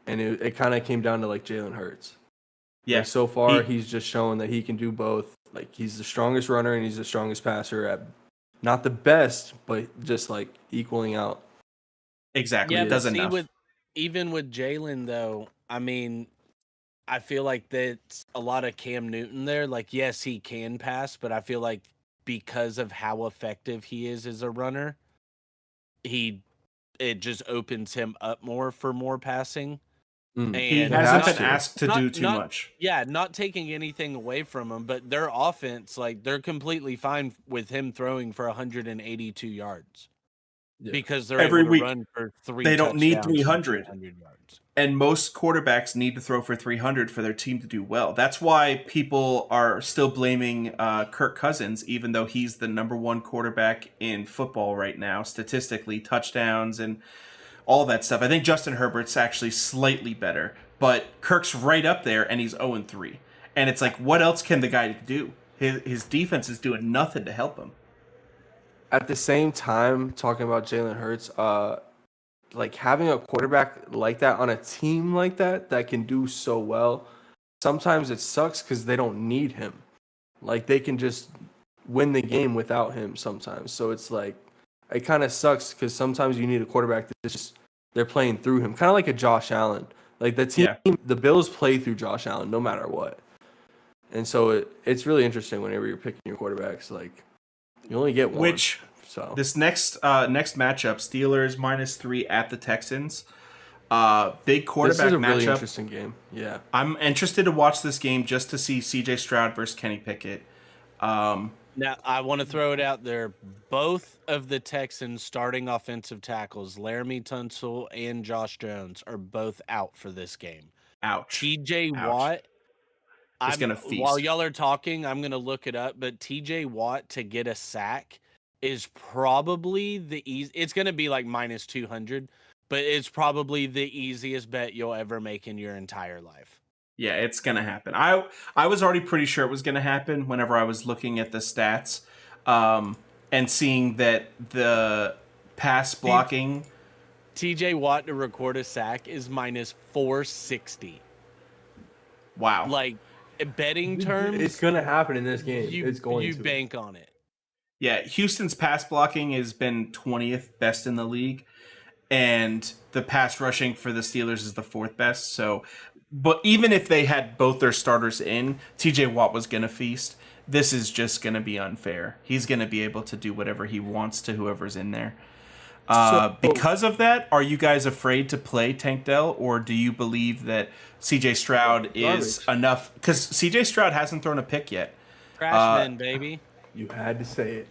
And it kind of came down to like Jalen Hurts. Yeah. Like so far, he's just shown that he can do both. Like he's the strongest runner and he's the strongest passer at not the best, but just like equaling out. Exactly. Yeah, It does but see, enough. even with Jalen though, I mean, I feel like that's a lot of Cam Newton there. Like, yes, he can pass, but I feel like because of how effective he is as a runner, it just opens him up more for more passing. Mm. He And hasn't has been to. asked to do too much. Yeah, not taking anything away from him, but their offense, like they're completely fine with him throwing for 182 yards because they're Every able to week. run for 3 They don't need touchdowns and 300. 200 yards. And most quarterbacks need to throw for 300 for their team to do well. That's why people are still blaming Kirk Cousins, even though he's the number 1 quarterback in football right now, statistically, touchdowns and all that stuff. I think Justin Herbert's actually slightly better, but Kirk's right up there, and he's 0-3. And it's like, what else can the guy do? His defense is doing nothing to help him. At the same time, talking about Jalen Hurts, like having a quarterback like that on a team like that can do so well, sometimes it sucks because they don't need him. Like they can just win the game without him sometimes. So it's like it kind of sucks because sometimes you need a quarterback that just they're playing through him, kind of like a Josh Allen. Like the team, the Bills play through Josh Allen no matter what. And so it's really interesting whenever you're picking your quarterbacks. Like you only get one. This next matchup, Steelers -3 at the Texans. Big quarterback this is a matchup. really interesting game. Yeah. I'm interested to watch this game just to see CJ Stroud versus Kenny Pickett. Now, I want to throw it out there. Both of the Texans starting offensive tackles, Laramie Tunsil and Josh Jones, are both out for this game. Ouch. TJ Ouch. Watt, Is going to feast. while y'all are talking, I'm going to look it up, but TJ Watt to get a sack is probably the easy. It's going to be like -200, but it's probably the easiest bet you'll ever make in your entire life. Yeah, it's going to happen. I was already pretty sure it was going to happen whenever I was looking at the stats and seeing that the pass blocking. TJ Watt to record a sack is -460. Wow. Like, betting terms, It's going to happen in this game. It's going to. bank on it. Yeah, Houston's pass blocking has been 20th best in the league, and the pass rushing for the Steelers is the 4th best. So, but even if they had both their starters in, TJ Watt was going to feast. This is just going to be unfair. He's going to be able to do whatever he wants to whoever's in there. Because of that, are you guys afraid to play Tank Dell, or do you believe that CJ Stroud is enough? Because CJ Stroud hasn't thrown a pick yet. Trashman, baby. You had to say it.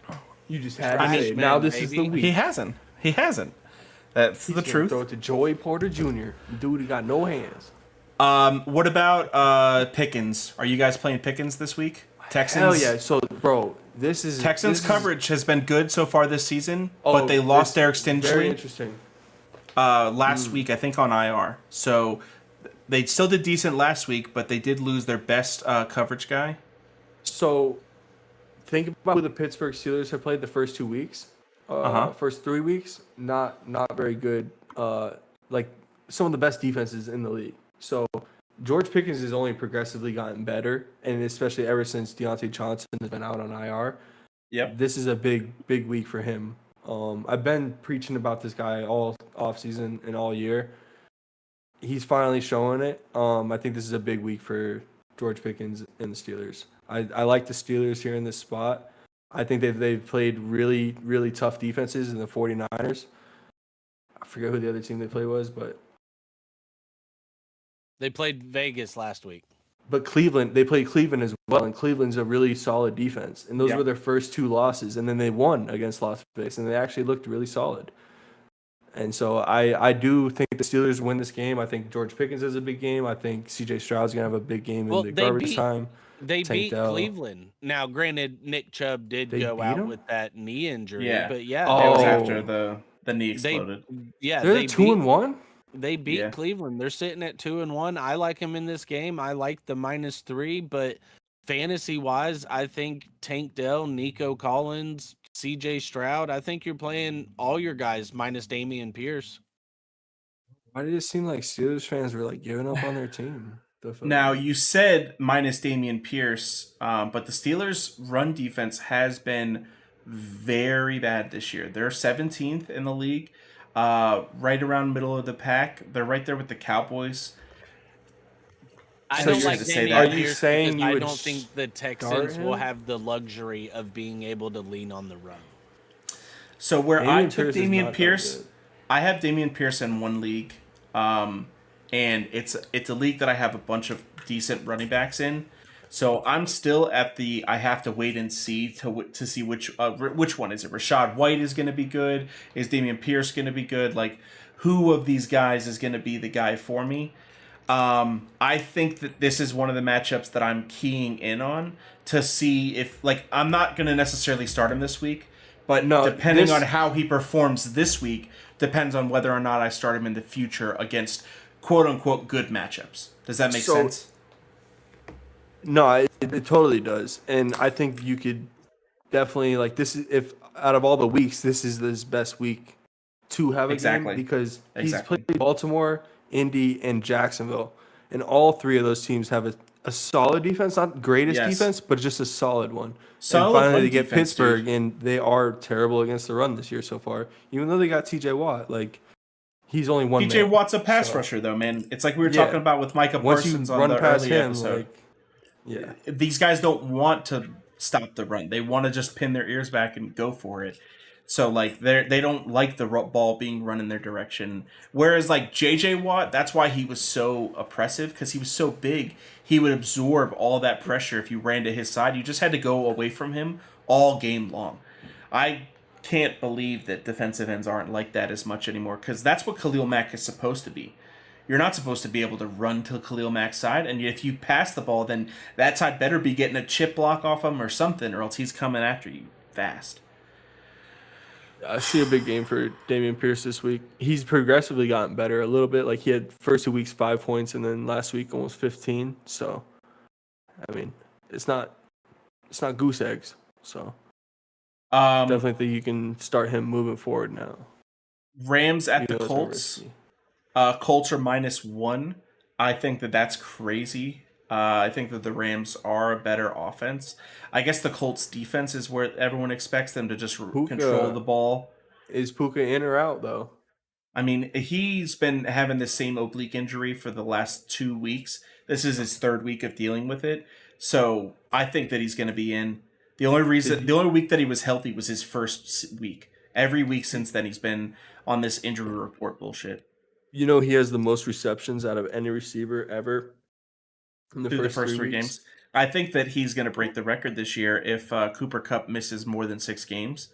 You just had to Trash say it. man, Now this is baby. the week. He hasn't. That's the He's gonna truth. Throw it to Joey Porter Jr. Dude, he got no hands. What about Pickens? Are you guys playing Pickens this week? Texans. Hell yeah! So, bro, Texans coverage has been good so far this season, but they this- lost Eric Very Stingley interesting. last week, I think, on IR. So they still did decent last week, but they did lose their best coverage guy. So, think about who the Pittsburgh Steelers have played the first 2 weeks. First 3 weeks, not very good. Like some of the best defenses in the league. So George Pickens has only progressively gotten better, and especially ever since Deontay Johnson has been out on IR. Yep. This is a big week for him. I've been preaching about this guy all offseason and all year. He's finally showing it. I think this is a big week for George Pickens and the Steelers. I like the Steelers here in this spot. I think they've played really, really tough defenses in the 49ers. I forget who the other team they played was, but They played Vegas last week. Cleveland, they played Cleveland as well, and Cleveland's a really solid defense. And those were their first 2 losses, and then they won against Las Vegas, and they actually looked really solid. And so I do think the Steelers win this game. I think George Pickens has a big game. I think C.J. Stroud's going to have a big game in the garbage time. They Tank beat Dell. Cleveland. Now, granted, Nick Chubb did They go beat out him? with that knee injury, Yeah. but yeah, That was Oh. after the knee they exploded. They're they 2-1. They beat Yeah. Cleveland. They're sitting at 2-1. I like him in this game. I like the -3, but fantasy wise, I think Tank Dell, Nico Collins, CJ Stroud. I think you're playing all your guys minus Damian Pierce. Why did it seem like Steelers fans were like giving up on their team? Now, you said minus Damian Pierce, but the Steelers' run defense has been very bad this year. They're 17th in the league, right around middle of the pack. They're right there with the Cowboys. I So don't you're like to say Damian that. Are you Pierce saying because you I would don't think the Texans will have the luxury of being able to lean on the run. So where I Damian took Pierce is Damian not that Pierce, good. I have Damian Pierce in one league, and it's a league that I have a bunch of decent running backs in. So I'm still at the I have to wait and see to see which one is it. Rashad White is going to be good. Is Damian Pierce going to be good? Like, who of these guys is going to be the guy for me? I think that this is one of the matchups that I'm keying in on to see if, like, I'm not going to necessarily start him this week, but No, depending this- on how he performs this week depends on whether or not I start him in the future against quote unquote good matchups. Does that make sense? No, it totally does. And I think you could definitely, like, this is, if out of all the weeks, this is his best week to have a Exactly. game because he's Exactly. played Baltimore, Indy, and Jacksonville. And all 3 of those teams have a solid defense, not greatest Yes. defense, but just a solid one. Solid and finally run they get defense, Pittsburgh, dude. and they are terrible against the run this year so far. Even though they got TJ Watt, like, he's only one PJ man. Watt's a pass So- rusher, though, man. It's like we were Yeah. talking about with Micah Once you Parsons on run the past earlier him, episode. like, yeah. These guys don't want to stop the run. They want to just pin their ears back and go for it. So, like, they don't like the ball being run in their direction. Whereas, like, J.J. Watt, that's why he was so oppressive, because he was so big. He would absorb all that pressure if you ran to his side. You just had to go away from him all game long. I can't believe that defensive ends aren't like that as much anymore, because that's what Khalil Mack is supposed to be. You're not supposed to be able to run to Khalil Mack's side, and if you pass the ball, then that side better be getting a chip block off him or something, or else he's coming after you fast. I see a big game for Damian Pierce this week. He's progressively gotten better a little bit. Like, he had first 2 weeks 5 points, and then last week almost 15. So, I mean, it's not goose eggs. So definitely think you can start him moving forward now. Rams at Even the though it's more Colts. risky. Colts are -1. I think that's crazy. I think that the Rams are a better offense. I guess the Colts defense is where everyone expects them to just control the ball. Is Puka in or out though? I mean, he's been having the same oblique injury for the last 2 weeks. This is his 3rd week of dealing with it. So I think that he's going to be in. The only week that he was healthy was his first week. Every week since then, he's been on this injury report bullshit. You know, he has the most receptions out of any receiver ever in the Through first, the first 3 weeks. games. I think that he's going to break the record this year if Cooper Kupp misses more than 6 games.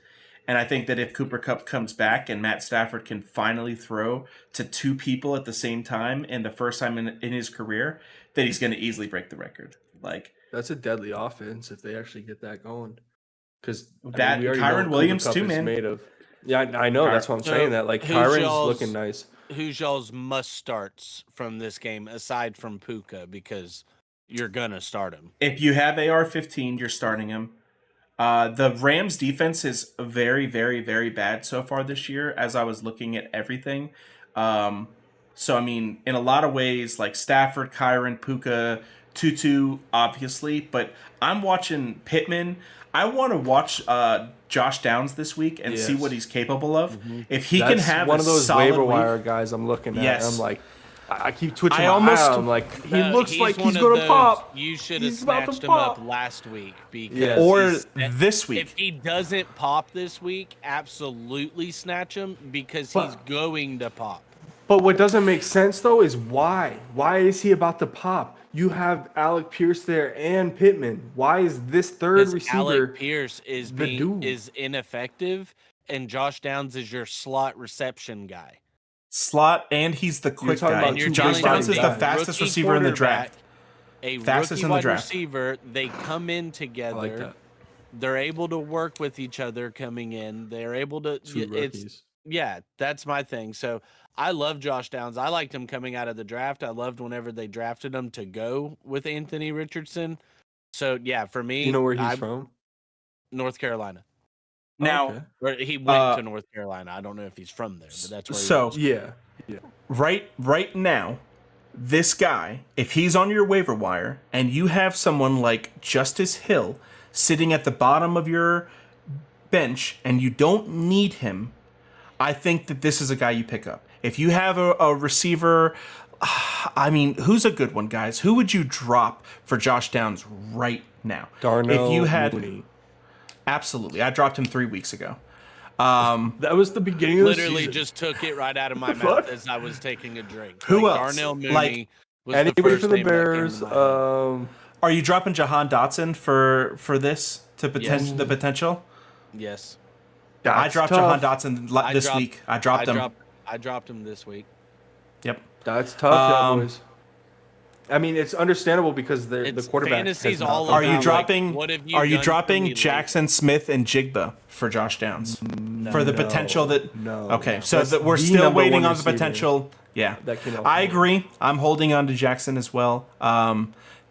And I think that if Cooper Kupp comes back and Matt Stafford can finally throw to 2 people at the same time and the first time in his career, that he's going to easily break the record. Like, That's a deadly offense if they actually get that going. Because That- Kyren Williams too, man. Made of. Yeah, I know. That's what I'm So, saying. That like who's Kyron's y'all's- looking nice. Who's y'all's must starts from this game aside from Puka, because you're gonna start him? if you have AR-15, you're starting him. The Rams defense is very, very, very bad so far this year as I was looking at everything. So, I mean, in a lot of ways, like Stafford, Kyron, Puka, Tutu, obviously, but I'm watching Pittman. I want to watch Josh Downs this week and see Yes. what he's capable of. If he can That's have one a of those solid waiver week, wire guys I'm looking at. Yes. And I'm like, I keep twitching I my almost- eye. I'm like, he No, looks like one he's of gonna those- pop. You should have He's about to snatched him up pop. last week because Yeah. Or he's- this week. if he doesn't pop this week, absolutely snatch him because he's But- going to pop. But what doesn't make sense though is why? Why is he about to pop? You have Alec Pierce there and Pittman. Why is this third Because receiver? Alec Pierce is the dude? is ineffective, and Josh Downs is your slot reception guy. Slot, and he's the quick talking guy. about And you're two Josh big Downs body is the guys. fastest Rookie receiver in the draft. quarterback, A Fastest rookie in the wide draft. receiver. They come in together. I like that. They're able to work with each other coming in. They're able to. Two rookies. Yeah, that's my thing. So I love Josh Downs. I liked him coming out of the draft. I loved whenever they drafted him to go with Anthony Richardson. So yeah, for me, You know where he's from? North Carolina. Now, Okay. Or he went to North Carolina. I don't know if he's from there, but that's where. so Yeah. right now, this guy, if he's on your waiver wire and you have someone like Justice Hill sitting at the bottom of your bench and you don't need him, I think that this is a guy you pick up. If you have a receiver, I mean, who's a good one, guys? Who would you drop for Josh Downs right now? Darnell if you had, Mooney. absolutely, I dropped him 3 weeks ago. That was the beginning of the literally season. just took it right out of my The mouth fuck? as I was taking a drink. Who Like, else? Darnell Mooney Like, was the Anybody first from the name that came to Bears? my head. Are you dropping Jahan Dotson for this to Yes. the potential? Yes, I That's dropped tough. Jahan Dotson this week. I dropped him. I dropped him this week. Yep. That's tough, yeah, Um, boys. I mean, it's understandable because the It's quarterback. fantasy's has not all been Are you about, dropping? like, what have you are you done for dropping me Jackson Smith and Jigba for Josh Downs for the No, potential that? no. Okay, so That's that we're the still number waiting one on the receiver potential. Yeah, that can help I him. agree. I'm holding on to Jackson as well.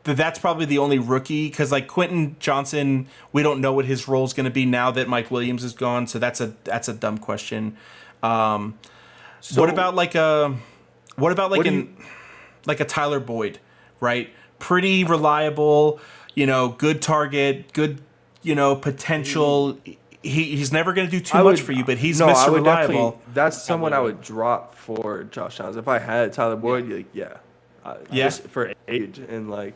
That's probably the only rookie because like Quentin Johnson, we don't know what his role is going to be now that Mike Williams is gone. So that's a dumb question. So- what about like a What do you- like a Tyler Boyd, right? Pretty reliable, good target, good, potential. He's never going to do too much for you, but he's I Mr. would definitely- Reliable. That's someone I would drop for Josh Downs. If I had Tyler Boyd, yeah. Yeah. Just for age and like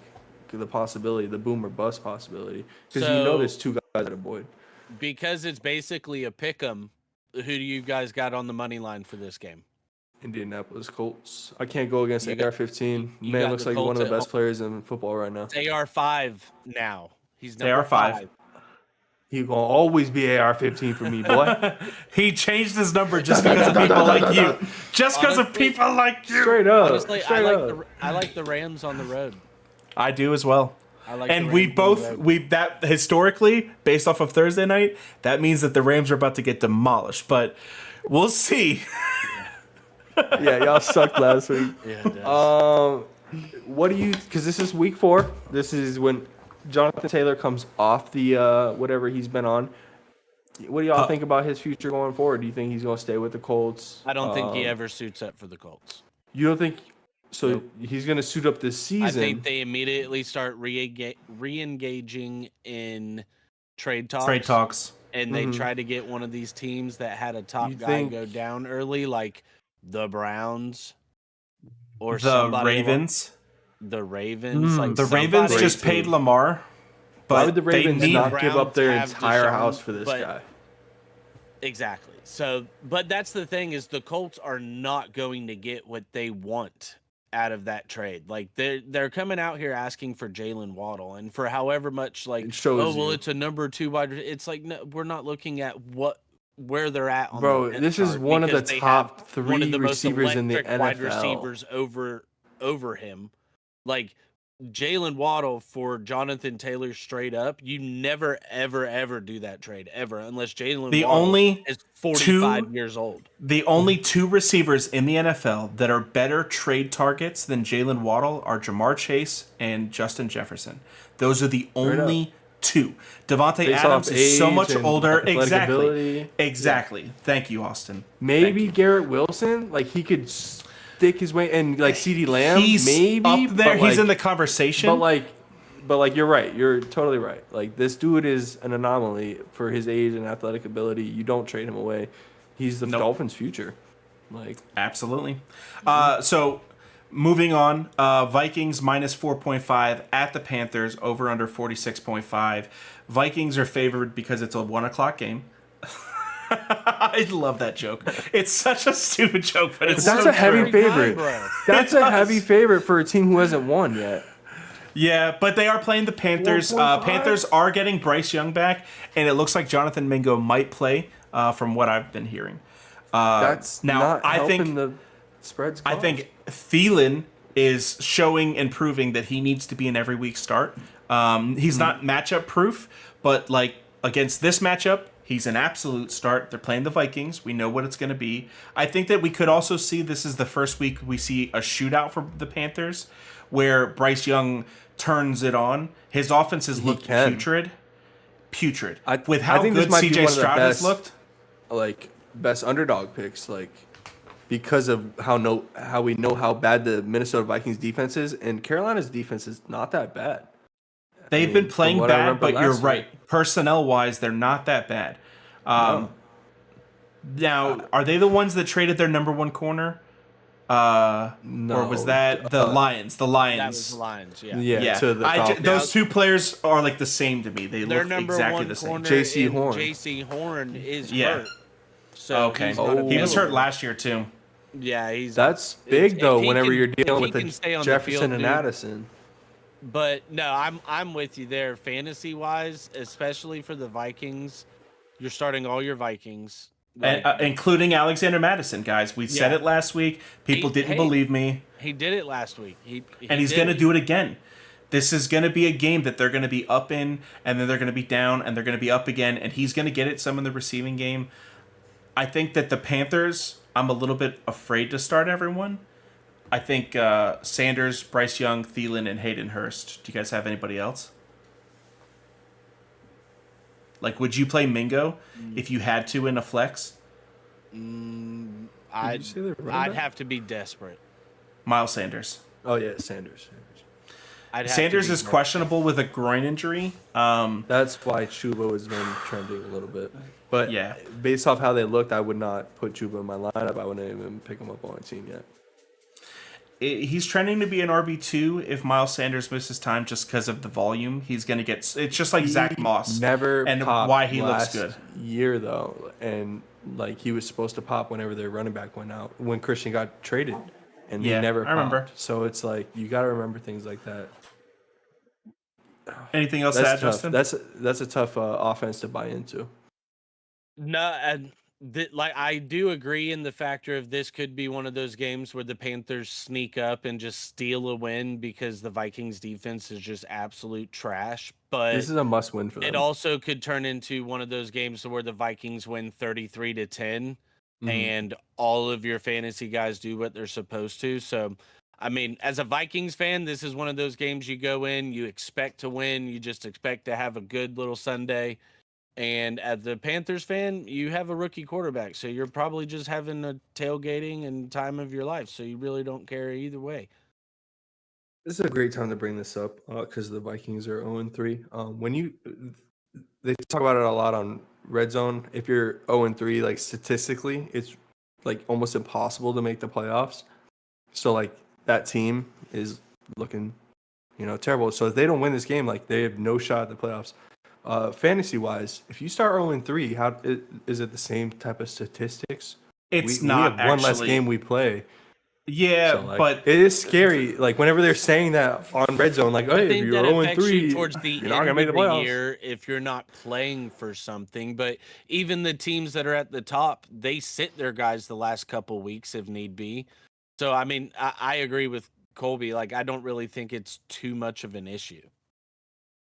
the possibility, the boom or bust possibility. Because So- there's two guys at a Boyd. Because it's basically a pick 'em. Who do you guys got on the money line for this game? Indianapolis Colts. I can't go against You got- AR-15. you Man got looks the like one Colts of the at best players in football right now. It's AR5 now. He's They number are five. 5. He gonna always be AR-15 for me, boy. He changed his number just because of people like you. Just because of Honestly- people like you. Straight up. Honestly, straight up. I like the Rams on the road. I do as well. I like And the we Rams on the both road. that historically, based off of Thursday night, that means that the Rams are about to get demolished. But we'll see. Yeah, y'all sucked last week. Yeah, it does. What do you? Because this is week 4. This is when Jonathan Taylor comes off the whatever he's been on. What do y'all think about his future going forward? Do you think he's gonna stay with the Colts? I don't think he ever suits up for the Colts. You don't think? So Nope. he's gonna suit up this season. I think they immediately start re-engaging in trade talks. Trade talks. And they try to get one of these teams that had a top You guy think- go down early, like the Browns or The somebody Ravens. The Ravens. Like The Ravens somebody- just paid Lamar. But Why would the they Ravens need- not give up their Browns have entire Deshaun, house for this but- guy? Exactly. So, but that's the thing is the Colts are not going to get what they want out of that trade. Like they're coming out here asking for Jalen Waddle and for however much like It shows oh well you. it's a number 2 wide. It's like no, we're not looking at where they're at on Bro, the this is chart one of the because they top have one of 3 the most receivers in the electric wide NFL. receivers over him. Like Jalen Waddle for Jonathan Taylor straight up, you never ever do that trade ever unless Jalen The Waddle only is 45 years old. The only 2 receivers in the NFL that are better trade targets than Jalen Waddle are Jamar Chase and Justin Jefferson. Those are the only 2. Devontae Based Adams off is so age much and older. athletic Exactly. ability. Exactly. Thank you, Austin. Maybe Garrett Wilson, like he could stick his way, and like CeeDee Lamb, He's maybe up there. but, He's in the like- conversation. But like you're right. You're totally right. Like this dude is an anomaly for his age and athletic ability. You don't trade him away. He's the Nope. Dolphins' future. Like Absolutely. So Moving on, Vikings minus 4.5 at the Panthers, over under 46.5. Vikings are favored because it's a 1 o'clock game. I love that joke. It's such a stupid joke, but it's That's so a heavy true. favorite. That's a heavy favorite for a team who hasn't won yet. Yeah, but they are playing the Panthers. 4.5? Panthers are getting Bryce Young back, and it looks like Jonathan Mingo might play, from what I've been hearing. That's now, not I helping think- the spreads. I think Thielen is showing and proving that he needs to be an every week start. He's not matchup proof, but like against this matchup, he's an absolute start. They're playing the Vikings. We know what it's going to be. I think that we could also see this is the first week we see a shootout for the Panthers where Bryce Young turns it on. His offenses look can. putrid. I With how think this good might be CJ one of the Stroud has best- looked. like best underdog picks, like because of how we know how bad the Minnesota Vikings defense is, and Carolina's defense is not that bad. They've mean, been from playing what I bad, remember but you're last right. year. Personnel wise, they're not that bad. No. Now, are they the ones that traded their number one corner? No, Or was that the Lions? The Lions. That was the Lions. Yeah. yeah, to the Falcons. those two players are like the same to me. They Their look number exactly one the same. corner, J.C. in Horn. J.C. Horn is Yeah. hurt. So Okay. he's not He was hurt available. last year too. Yeah, he's. That's big if though. he Whenever can- you're if dealing he with can stay the on the Jefferson field, and dude. Addison. But no, I'm with you there. Fantasy wise, especially for the Vikings, you're starting all your Vikings. Like, Including Alexander Madison, guys. We said Yeah. it last week. People didn't hey, believe me. he did it last week. And he's going to do it again. This is going to be a game that they're going to be up in, and then they're going to be down, and they're going to be up again, and he's going to get it some in the receiving game. I think that the Panthers, I'm a little bit afraid to start everyone. I think Sanders, Bryce Young, Thielen, and Hayden Hurst. Do you guys have anybody else? Like, would you play Mingo if you had to in a flex? I'd say they're running I'd back? have to be desperate. Miles Sanders. Oh yeah, Sanders. I'd have to Sanders be is desperate. questionable with a groin injury. That's why Chuba has been trending a little bit. But Yeah. based off how they looked, I would not put Chuba in my lineup. I wouldn't even pick him up on my team yet. He's trending to be an RB2 if Miles Sanders misses time just because of the volume. He's going to get... It's just like Zach Moss. Never and popped why he looks last good. year though, and like he was supposed to pop whenever their running back went out when Christian got traded, and Yeah, he never. I remember. popped. So it's like you got to remember things like that. Anything else to add, That's tough. Justin? That's a tough offense to buy into. No, and like I do agree in the factor of this could be one of those games where the Panthers sneak up and just steal a win because the Vikings defense is just absolute trash. But This is a must-win for them. it also could turn into one of those games where the Vikings win 33-10 Mhm. and all of your fantasy guys do what they're supposed to. So, I mean, as a Vikings fan, this is one of those games you go in, you expect to win, you just expect to have a good little Sunday. And as the Panthers fan, you have a rookie quarterback, so you're probably just having a tailgating and time of your life. So you really don't care either way. This is a great time to bring this up because the Vikings are 0-3. They talk about it a lot on Red Zone. If you're 0-3, like statistically, it's like almost impossible to make the playoffs. So like that team is looking, terrible. So if they don't win this game, like they have no shot at the playoffs. Fantasy wise, if you start 0-3, how is it the same type of statistics? It's we not have one less actually. game we play. Yeah, So, like, but it is scary. Like whenever they're saying that on Red Zone, like, I hey, if think you're that affects 0-3, you towards the you're end not gonna of make the the playoffs. year if you're not playing for something. But even the teams that are at the top, they sit their guys the last couple weeks if need be. So I mean, I agree with Colby. Like, I don't really think it's too much of an issue.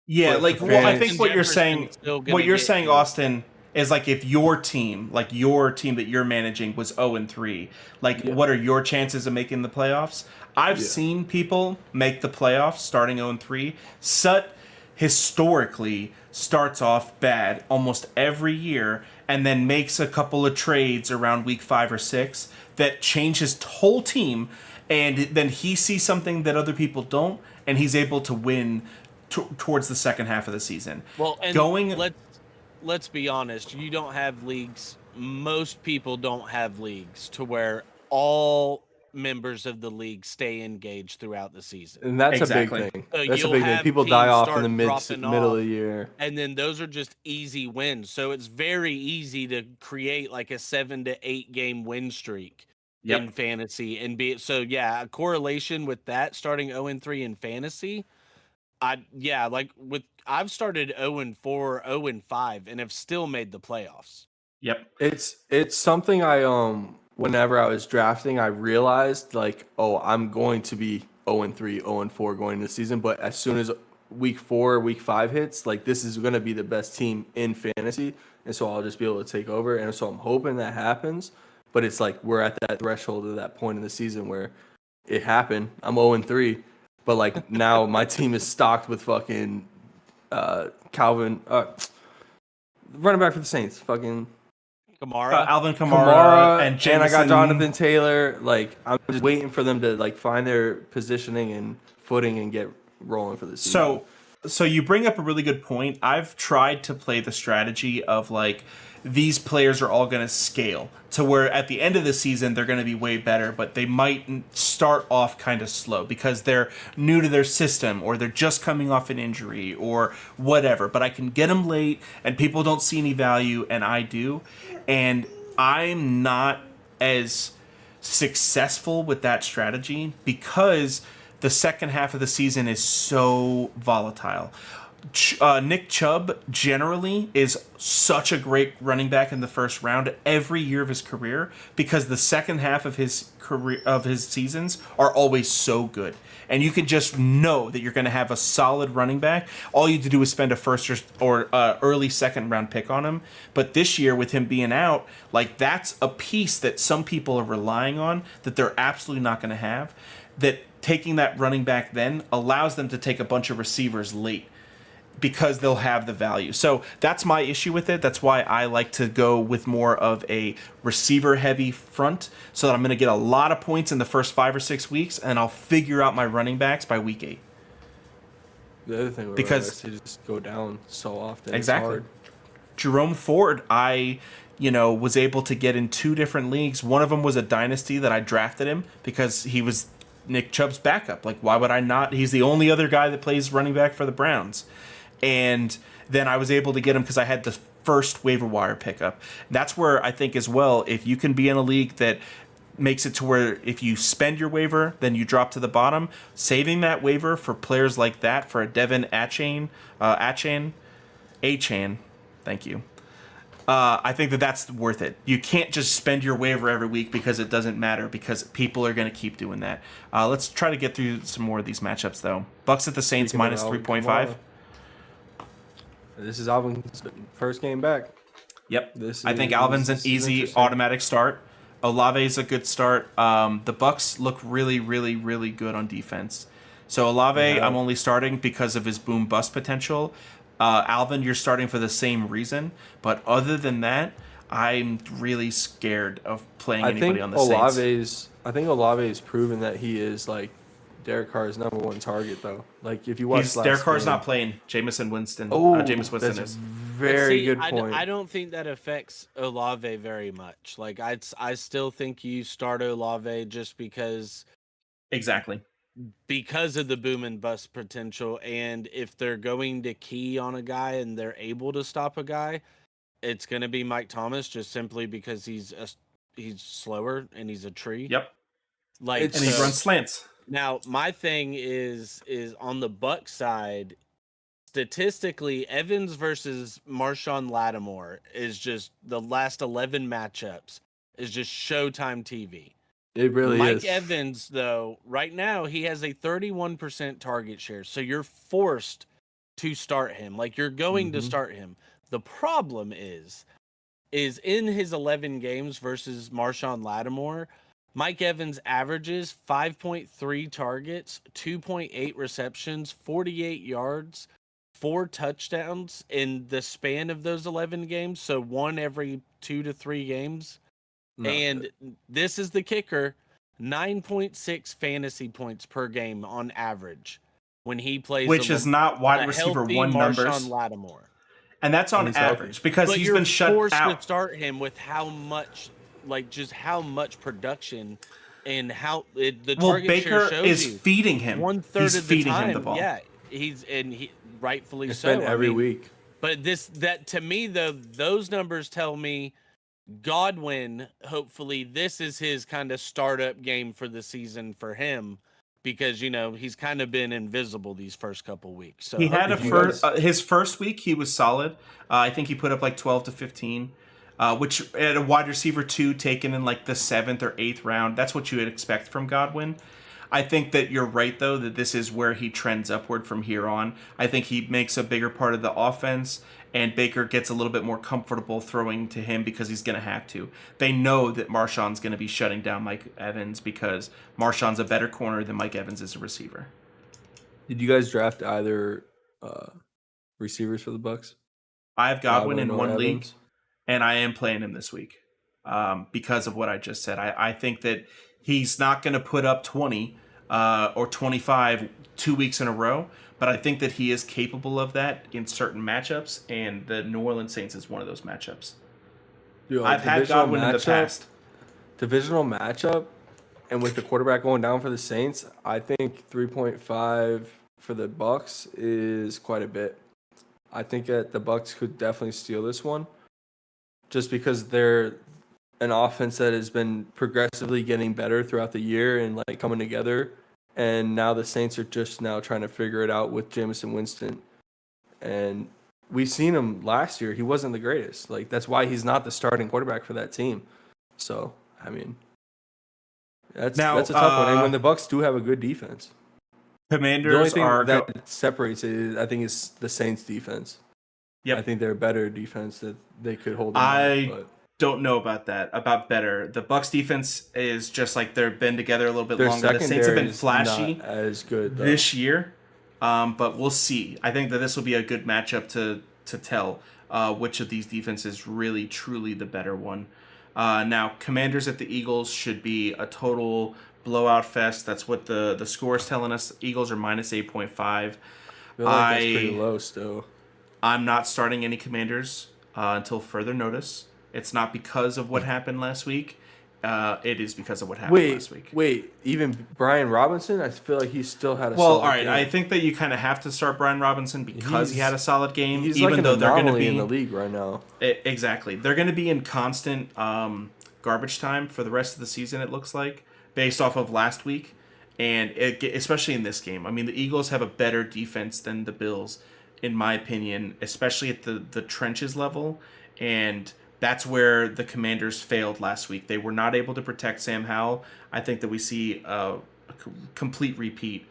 yeah, But like for I fans- think what you're Jefferson's saying, still gonna what you're get saying, you. Austin, is like if your team that you're managing was 0-3, like what are your chances of making the playoffs? I've seen people make the playoffs starting 0-3. Sut historically starts off bad almost every year and then makes a couple of trades around week 5 or 6 that change his whole team, and then he sees something that other people don't, and he's able to win towards the second half of the season. Well, and Going- let's be honest. You don't have leagues. Most people don't have leagues to where all members of the league stay engaged throughout the season. And that's Exactly. a big thing. So That's a you'll big thing. have People die teams off in start the dropping middle off, of the year. and then those are just easy wins. So it's very easy to create like a 7 to 8 game win streak in fantasy and be so. Yeah, a correlation with that starting 0-3 in fantasy. I've started 0-4, 0-5, and have still made the playoffs. Yep. It's something whenever I was drafting, I realized like, oh, I'm going to be 0-3, 0-4 going into the season. But as soon as week 4, week 5 hits, like this is going to be the best team in fantasy, and so I'll just be able to take over. And so I'm hoping that happens. But it's like we're at that threshold of that point in the season where it happened. I'm 0-3, but like now my team is stocked with fucking Calvin, running back for the Saints, fucking. Kamara, Alvin Kamara, and I got Jameson. Jonathan Taylor. Like I'm just waiting for them to like find their positioning and footing and get rolling for the season. So you bring up a really good point. I've tried to play the strategy of like these players are all going to scale to where at the end of the season they're going to be way better, but they might start off kind of slow because they're new to their system or they're just coming off an injury or whatever. But I can get them late and people don't see any value and I do. And I'm not as successful with that strategy because the second half of the season is so volatile. Nick Chubb generally is such a great running back in the first round every year of his career because the second half of his seasons are always so good. And you can just know that you're going to have a solid running back. All you have to do is spend a first or early second round pick on him. But this year with him being out, like that's a piece that some people are relying on that they're absolutely not going to have. That taking that running back then allows them to take a bunch of receivers late because they'll have the value. So that's my issue with it. That's why I like to go with more of a receiver-heavy front so that I'm going to get a lot of points in the first 5 or 6 weeks, and I'll figure out my running backs by week 8. The other thing because they just go down so often. Exactly. It's hard. Jerome Ford, I was able to get in 2 different leagues. One of them was a dynasty that I drafted him because he was Nick Chubb's backup. Like, why would I not? He's the only other guy that plays running back for the Browns. And then I was able to get him because I had the first waiver wire pickup. That's where I think as well, if you can be in a league that makes it to where if you spend your waiver, then you drop to the bottom, saving that waiver for players like that, for a Devin Achane, thank you. I think that's worth it. You can't just spend your waiver every week because it doesn't matter because people are going to keep doing that. Let's try to get through some more of these matchups though. Bucks at the Saints minus 3.5. This is Alvin's first game back. Yep. I think Alvin's an easy automatic start. Olave's a good start. The Bucks look really, really, really good on defense. So Olave, I'm only starting because of his boom bust potential. Alvin, you're starting for the same reason. But other than that, I'm really scared of playing anybody on the Saints. I think Olave's proven that he is like Derek Carr's number 1 target, though. Like if you watch, Derek Carr's not playing. Jameis Winston. Jameis Winston that's is. Very good point. I don't think that affects Olave very much. Like I still think you start Olave just because of the boom and bust potential, and if they're going to key on a guy and they're able to stop a guy, it's going to be Mike Thomas just simply because he's slower and he's a tree. Yep. And he runs slants. Now, my thing is on the Bucs side, statistically, Evans versus Marshawn Lattimore is just the last 11 matchups is just Showtime TV. It really is. Mike Evans, though, right now, he has a 31% target share, so you're forced to start him. Like, you're going to start him. The problem is in his 11 games versus Marshawn Lattimore, Mike Evans averages 5.3 targets, 2.8 receptions, 48 yards, 4 touchdowns in the span of those 11 games. So 1 every 2 to 3 games. And this is the kicker, 9.6 fantasy points per game on average when he plays. Which is not wide receiver 1 numbers. Lattimore. And that's on average because he's been shut out. To start him with how much production and the Well, target share Baker shows is you feeding him. 1/3 He's of the feeding time. him the ball. Yeah, he rightfully It's so. been every week. But that to me though, those numbers tell me Godwin, hopefully this is his kind of startup game for the season for him, because he's kind of been invisible these first couple weeks. So He had hopefully his first week he was solid. I think he put up like 12 to 15, which at a wide receiver 2 taken in like the 7th or 8th round, that's what you would expect from Godwin. I think that you're right though that this is where he trends upward from here on. I think he makes a bigger part of the offense, and Baker gets a little bit more comfortable throwing to him because he's going to have to. They know that Marshawn's going to be shutting down Mike Evans because Marshawn's a better corner than Mike Evans is a receiver. Did you guys draft either receivers for the Bucks? I have Godwin in or one league, Evans? and I am playing him this week because of what I just said. I think that he's not going to put up 20 or 25 2 weeks in a row, but I think that he is capable of that in certain matchups, and the New Orleans Saints is one of those matchups. Dude, I've had Godwin in the past. Divisional matchup, and with the quarterback going down for the Saints, I think 3.5 for the Bucks is quite a bit. I think that the Bucks could definitely steal this one, just because they're an offense that has been progressively getting better throughout the year and like coming together. And now the Saints are just now trying to figure it out with Jameson Winston. And we've seen him last year. He wasn't the greatest. Like, that's why he's not the starting quarterback for that team. So, I mean, that's a tough one. And when the Bucks do have a good defense. Commanders The only thing are that separates it, I think, is the Saints' defense. Yep. I think they're a better defense that they could hold. Don't know about that. About better. The Bucks defense is just like they've been together a little bit Their longer. The Saints have been flashy not as good though. this year, but we'll see. I think that this will be a good matchup to tell which of these defenses really truly the better one. Now, Commanders at the Eagles should be a total blowout fest. That's what the score is telling us. Eagles are minus 8.5. I feel like that's pretty low still. I'm not starting any Commanders until further notice. It's not because of what happened last week. It is because of what happened last week. Wait, even Brian Robinson? I feel like he still had a well, solid all right. game. I think that you kind of have to start Brian Robinson because he had a solid game. He's even like though an they're going to anomaly be in the league right now. Exactly. They're going to be in constant garbage time for the rest of the season, it looks like, based off of last week. And especially in this game. I mean, the Eagles have a better defense than the Bills, in my opinion, especially at the trenches level. And that's where the Commanders failed last week. They were not able to protect Sam Howell. I think that we see a complete repeat.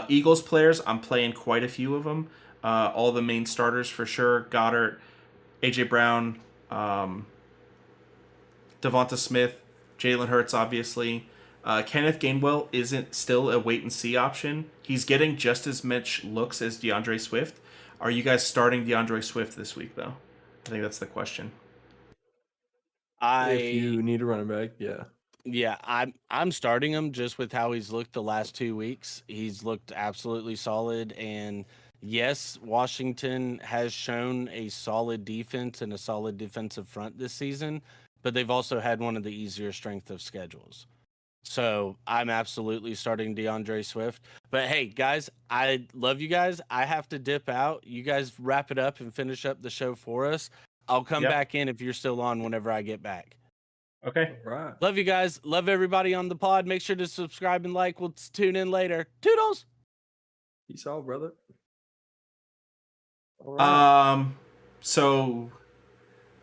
Eagles players, I'm playing quite a few of them. All the main starters for sure. Goddard, A.J. Brown, Devonta Smith, Jalen Hurts, obviously. Kenneth Gainwell isn't still a wait-and-see option. He's getting just as much looks as DeAndre Swift. Are you guys starting DeAndre Swift this week, though? I think that's the question. If you need a running back, yeah. Yeah, I'm starting him just with how he's looked the last 2 weeks. He's looked absolutely solid, and yes, Washington has shown a solid defense and a solid defensive front this season, but they've also had one of the easier strength of schedules. So I'm absolutely starting DeAndre Swift. But hey, guys, I love you guys. I have to dip out. You guys wrap it up and finish up the show for us. I'll come back in if you're still on whenever I get back. Okay. All right. Love you guys. Love everybody on the pod. Make sure to subscribe and like. We'll tune in later. Toodles. Peace out, brother. All right. So,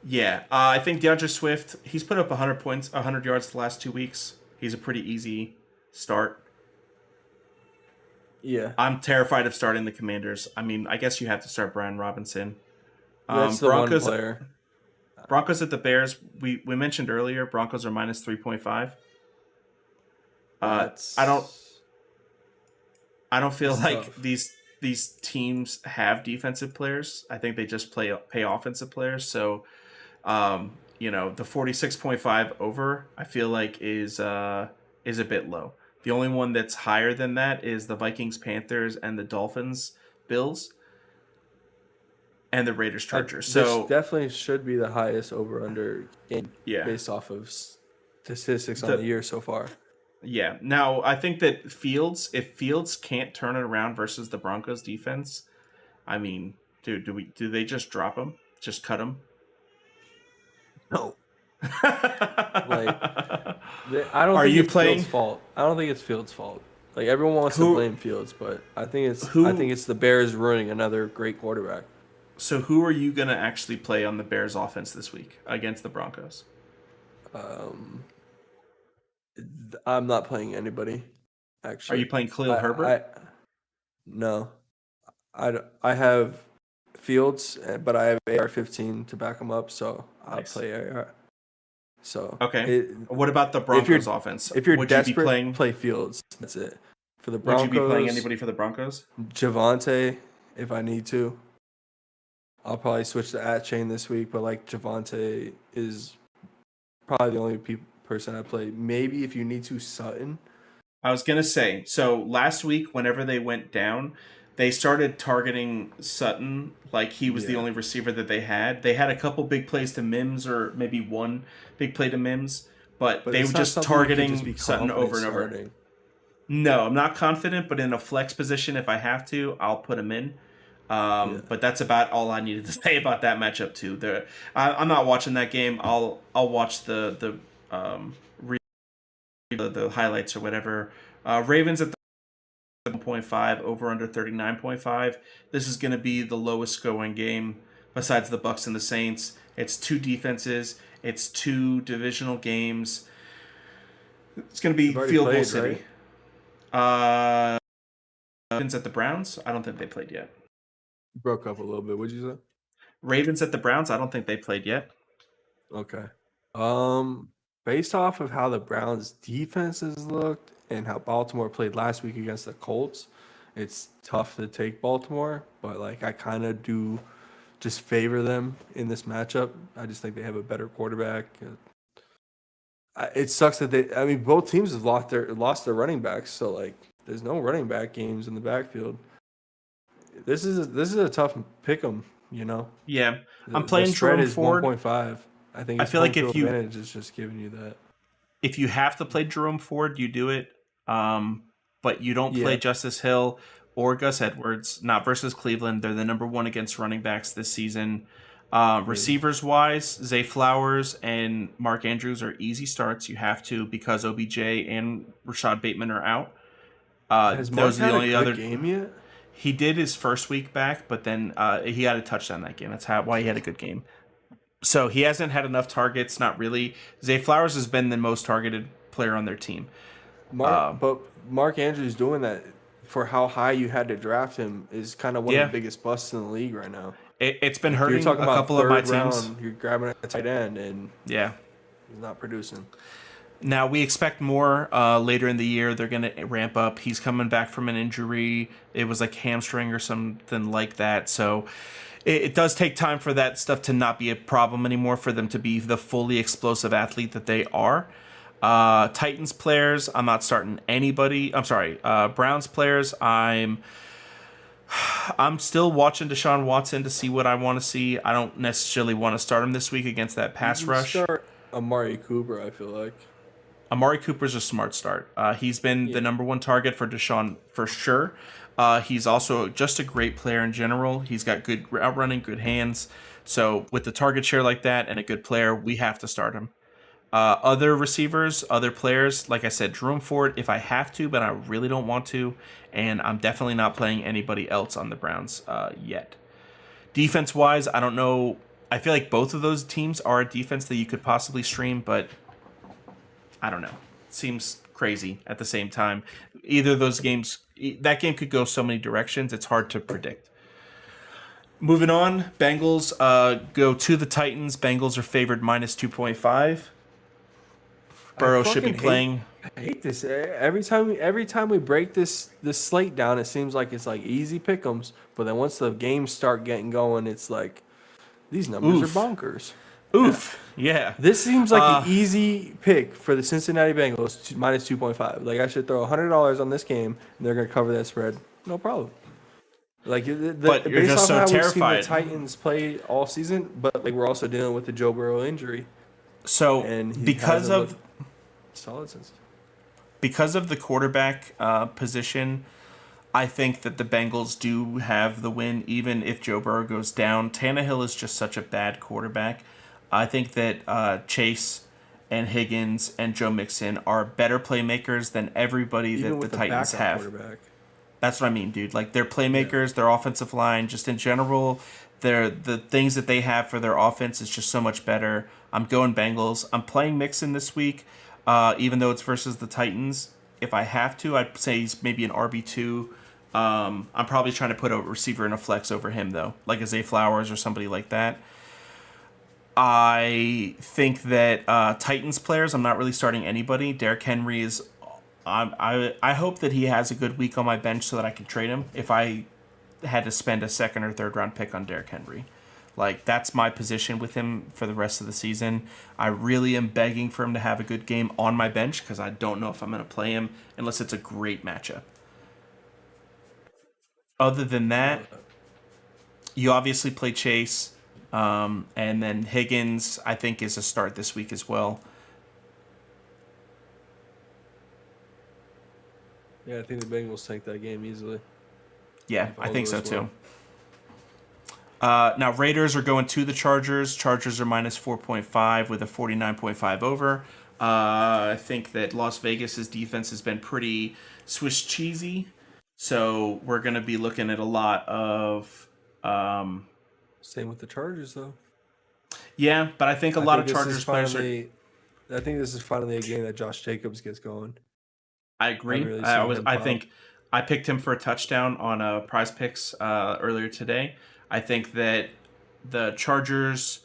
yeah. I think DeAndre Swift, he's put up 100 points, 100 yards the last 2 weeks. He's a pretty easy start. Yeah. I'm terrified of starting the Commanders. I mean, I guess you have to start Brian Robinson. That's the Broncos, one player. Broncos at the Bears. We mentioned earlier, Broncos are minus 3.5. I don't feel like tough. these teams have defensive players. I think they just pay offensive players. So, the 46.5 over, I feel like is a bit low. The only one that's higher than that is the Vikings, Panthers, and the Dolphins, Bills, and the Raiders, Chargers. So this definitely should be the highest over/under game based off of statistics on the year so far. Yeah. Now, I think that if Fields can't turn it around versus the Broncos defense, I mean, do they just drop him? Just cut him? No. Like, I don't Are think you it's playing? Fields' fault. I don't think it's Fields' fault. Like, everyone wants to Who- blame Fields, but I think Who- it's the Bears ruining another great quarterback. So who are you gonna actually play on the Bears offense this week against the Broncos? I'm not playing anybody. Are Actually, you playing Khalil Herbert? No, I have Fields, but I have AR-15 to back him up, so I'll Nice. play AR. So Okay. What about the Broncos offense? If you're Would desperate, you be playing? play Fields. That's it. For the Would Broncos, you be playing anybody for the Broncos? Javonte, if I need to. I'll probably switch to Chain this week, but like Javonte is probably the only person I play. Maybe if you need to, Sutton. I was gonna say. So last week, whenever they went down, they started targeting Sutton like he was the only receiver that they had. They had a couple big plays to Mims, or maybe one big play to Mims, but they were just targeting Sutton over and over. Starting. No, I'm not confident, but in a flex position, if I have to, I'll put him in. But that's about all I needed to say about that matchup too. I'm not watching that game. I'll watch the highlights or whatever. Ravens at 7.5, over under 39.5. This is going to be the lowest scoring game besides the Bucks and the Saints. It's two defenses. It's two divisional games. It's going to be field goal city. Ravens at the Browns. I don't think they played yet. Broke up a little bit. What'd you say? Ravens at the Browns. I don't think they played yet. Okay. Based off of how the Browns defenses looked and how Baltimore played last week against the Colts, it's tough to take Baltimore, but like I kind of do just favor them in this matchup. I just think they have a better quarterback. It sucks that both teams have lost their running backs, so like there's no running back games in the backfield. This is a tough pick 'em, you know. Yeah, I'm playing the spread Jerome is Ford. 1.5. I think I feel like if you advantage is just giving you that. If you have to play Jerome Ford, you do it. But you don't play Justice Hill or Gus Edwards, not versus Cleveland. They're the number one against running backs this season. Receivers wise, Zay Flowers and Mark Andrews are easy starts. You have to, because OBJ and Rashad Bateman are out. Has Mark those are had the only a good other game yet? He did his first week back, but then he had a touchdown that game. That's why he had a good game. So he hasn't had enough targets, not really. Zay Flowers has been the most targeted player on their team. But Mark Andrews doing that for how high you had to draft him is kind of one of the biggest busts in the league right now. It's been hurting a couple of my teams. Round, you're grabbing a tight end, and he's not producing. Now we expect more later in the year. They're going to ramp up. He's coming back from an injury. It was like hamstring or something like that. So it does take time for that stuff to not be a problem anymore, for them to be the fully explosive athlete that they are. Titans players, I'm not starting anybody. I'm sorry. Browns players, I'm still watching Deshaun Watson to see what I want to see. I don't necessarily want to start him this week against that pass rush. Start Amari Cooper, I feel like. Amari Cooper's a smart start. He's been the number one target for Deshaun for sure. He's also just a great player in general. He's got good route running, good hands. So with the target share like that and a good player, we have to start him. Other receivers, other players, like I said, Jerome Ford, if I have to, but I really don't want to. And I'm definitely not playing anybody else on the Browns yet. Defense-wise, I don't know. I feel like both of those teams are a defense that you could possibly stream, but I don't know. It seems crazy at the same time. Either of those games, that game could go so many directions, it's hard to predict. Moving on, Bengals go to the Titans. Bengals are favored minus 2.5. Burrow should be playing. I hate this. Every time we break this slate down, it seems like it's like easy pick'ems. But then once the games start getting going, it's like these numbers are bonkers. Oof. Yeah. This seems like an easy pick for the Cincinnati Bengals, minus 2.5. Like I should throw $100 on this game, and they're gonna cover that spread. No problem. Like, but you're just so terrified. We've seen the Titans play all season, but like we're also dealing with the Joe Burrow injury. So And because of solid sense. because of the quarterback position, I think that the Bengals do have the win, even if Joe Burrow goes down. Tannehill is just such a bad quarterback. I think that Chase and Higgins and Joe Mixon are better playmakers than everybody Even that with the a Titans backup have. quarterback. That's what I mean, dude. Like, their playmakers, their offensive line, just in general, the things that they have for their offense is just so much better. I'm going Bengals. I'm playing Mixon this week, even though it's versus the Titans. If I have to, I'd say he's maybe an RB2. I'm probably trying to put a receiver in a flex over him, though, like a Zay Flowers or somebody like that. I think that Titans players, I'm not really starting anybody. Derrick Henry is. I hope that he has a good week on my bench so that I can trade him if I had to spend a second or third round pick on Derrick Henry. Like, that's my position with him for the rest of the season. I really am begging for him to have a good game on my bench because I don't know if I'm going to play him unless it's a great matchup. Other than that, you obviously play Chase, and then Higgins, I think, is a start this week as well. Yeah, I think the Bengals take that game easily. Yeah, If I all think so goes too. well. Now, Raiders are going to the Chargers. Chargers are minus 4.5 with a 49.5 over. I think that Las Vegas's defense has been pretty Swiss cheesy. So we're going to be looking at a lot of... Same with the Chargers, though. yeah, but I think a lot of Chargers players are... I think this is finally a game that Josh Jacobs gets going. I agree. really I seen him pop. think I picked him for a touchdown on Prize Picks earlier today. I think that the Chargers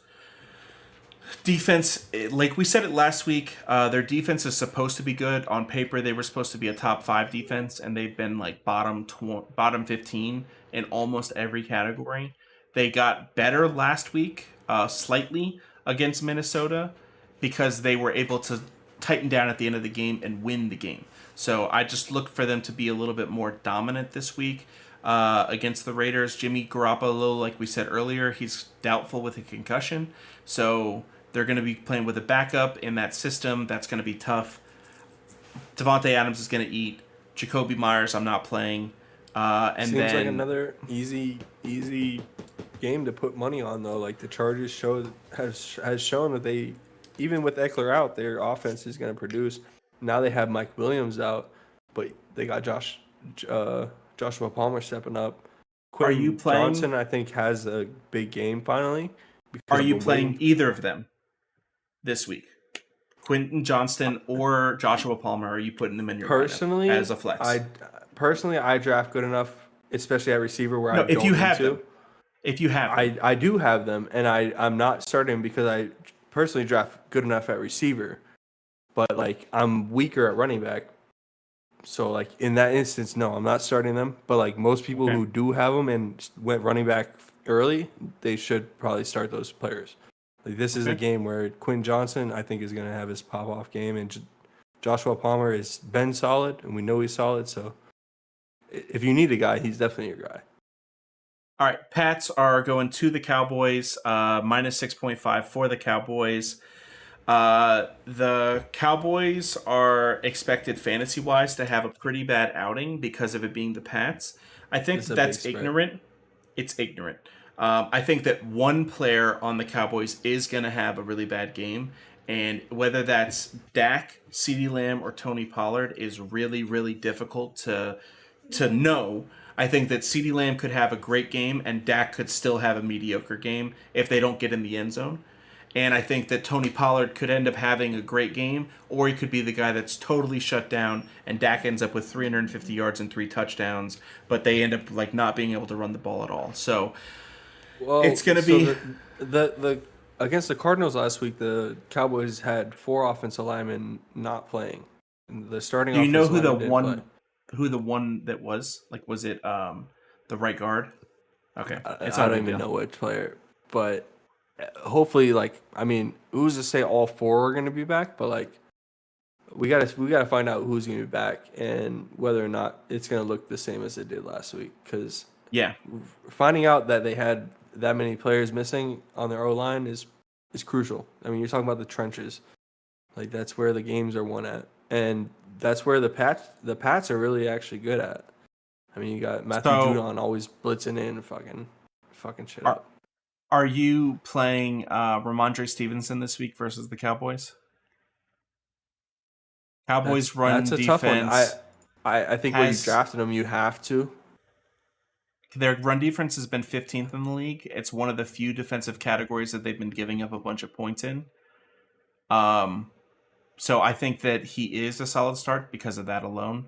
defense, like we said it last week, their defense is supposed to be good. On paper, they were supposed to be a top 5 defense, and they've been like bottom 15 in almost every category. They got better last week, slightly against Minnesota, because they were able to tighten down at the end of the game and win the game. So I just look for them to be a little bit more dominant this week against the Raiders. Jimmy Garoppolo, like we said earlier, he's doubtful with a concussion. So they're going to be playing with a backup in that system. That's going to be tough. Devontae Adams is going to eat. Jacoby Myers, I'm not playing. And Seems then like another easy game to put money on, though. Like the Chargers has shown that they, even with Eckler out, their offense is going to produce. Now they have Mike Williams out, but they got Joshua Palmer stepping up. Quentin you playing- Johnson, I think, has a big game finally. Are you playing either of them this week? Quentin Johnston or Joshua Palmer? Are you putting them in your personally lineup as a flex? I draft good enough, especially at receiver where No, I if don't you need have to. them. If you have them. I do have them, and I'm not starting because I personally draft good enough at receiver, but like I'm weaker at running back. So like in that instance, no, I'm not starting them. But like most people Okay. who do have them and went running back early, they should probably start those players. Like this is a Okay. game where Quinn Johnson, I think, is going to have his pop off game, and Joshua Palmer has been solid, and we know he's solid. So if you need a guy, he's definitely your guy. All right, Pats are going to the Cowboys, minus 6.5 for the Cowboys. The Cowboys are expected fantasy-wise to have a pretty bad outing because of it being the Pats. I think It's a that's big spread. ignorant. It's ignorant. I think that one player on the Cowboys is going to have a really bad game, and whether that's Dak, CeeDee Lamb, or Tony Pollard is really, really difficult to know. I think that CeeDee Lamb could have a great game, and Dak could still have a mediocre game if they don't get in the end zone. And I think that Tony Pollard could end up having a great game, or he could be the guy that's totally shut down, and Dak ends up with 350 yards and 3 touchdowns, but they end up like not being able to run the ball at all. So Well, it's going to be the against the Cardinals last week. The Cowboys had 4 offensive linemen not playing. And the starting. Do you know offensive who the lineman didn't play. who the one that was? Like, was it the right guard? Okay, I not a don't big even deal. know which player, but hopefully, like, I mean, who's to say all 4 are going to be back? But like, we gotta find out who's going to be back and whether or not it's going to look the same as it did last week. Because Yeah, finding out that they had that many players missing on their O line is crucial. I mean, you're talking about the trenches. Like that's where the games are won at, and that's where the Pats are really actually good at. I mean, you got Matthew So- Judon always blitzing in, fucking shit Are- up. Are you playing Ramondre Stevenson this week versus the Cowboys? Cowboys run That's a defense. tough one. I think when you has- drafted them, you have to. Their run defense has been 15th in the league. It's one of the few defensive categories that they've been giving up a bunch of points in. So I think that he is a solid start because of that alone.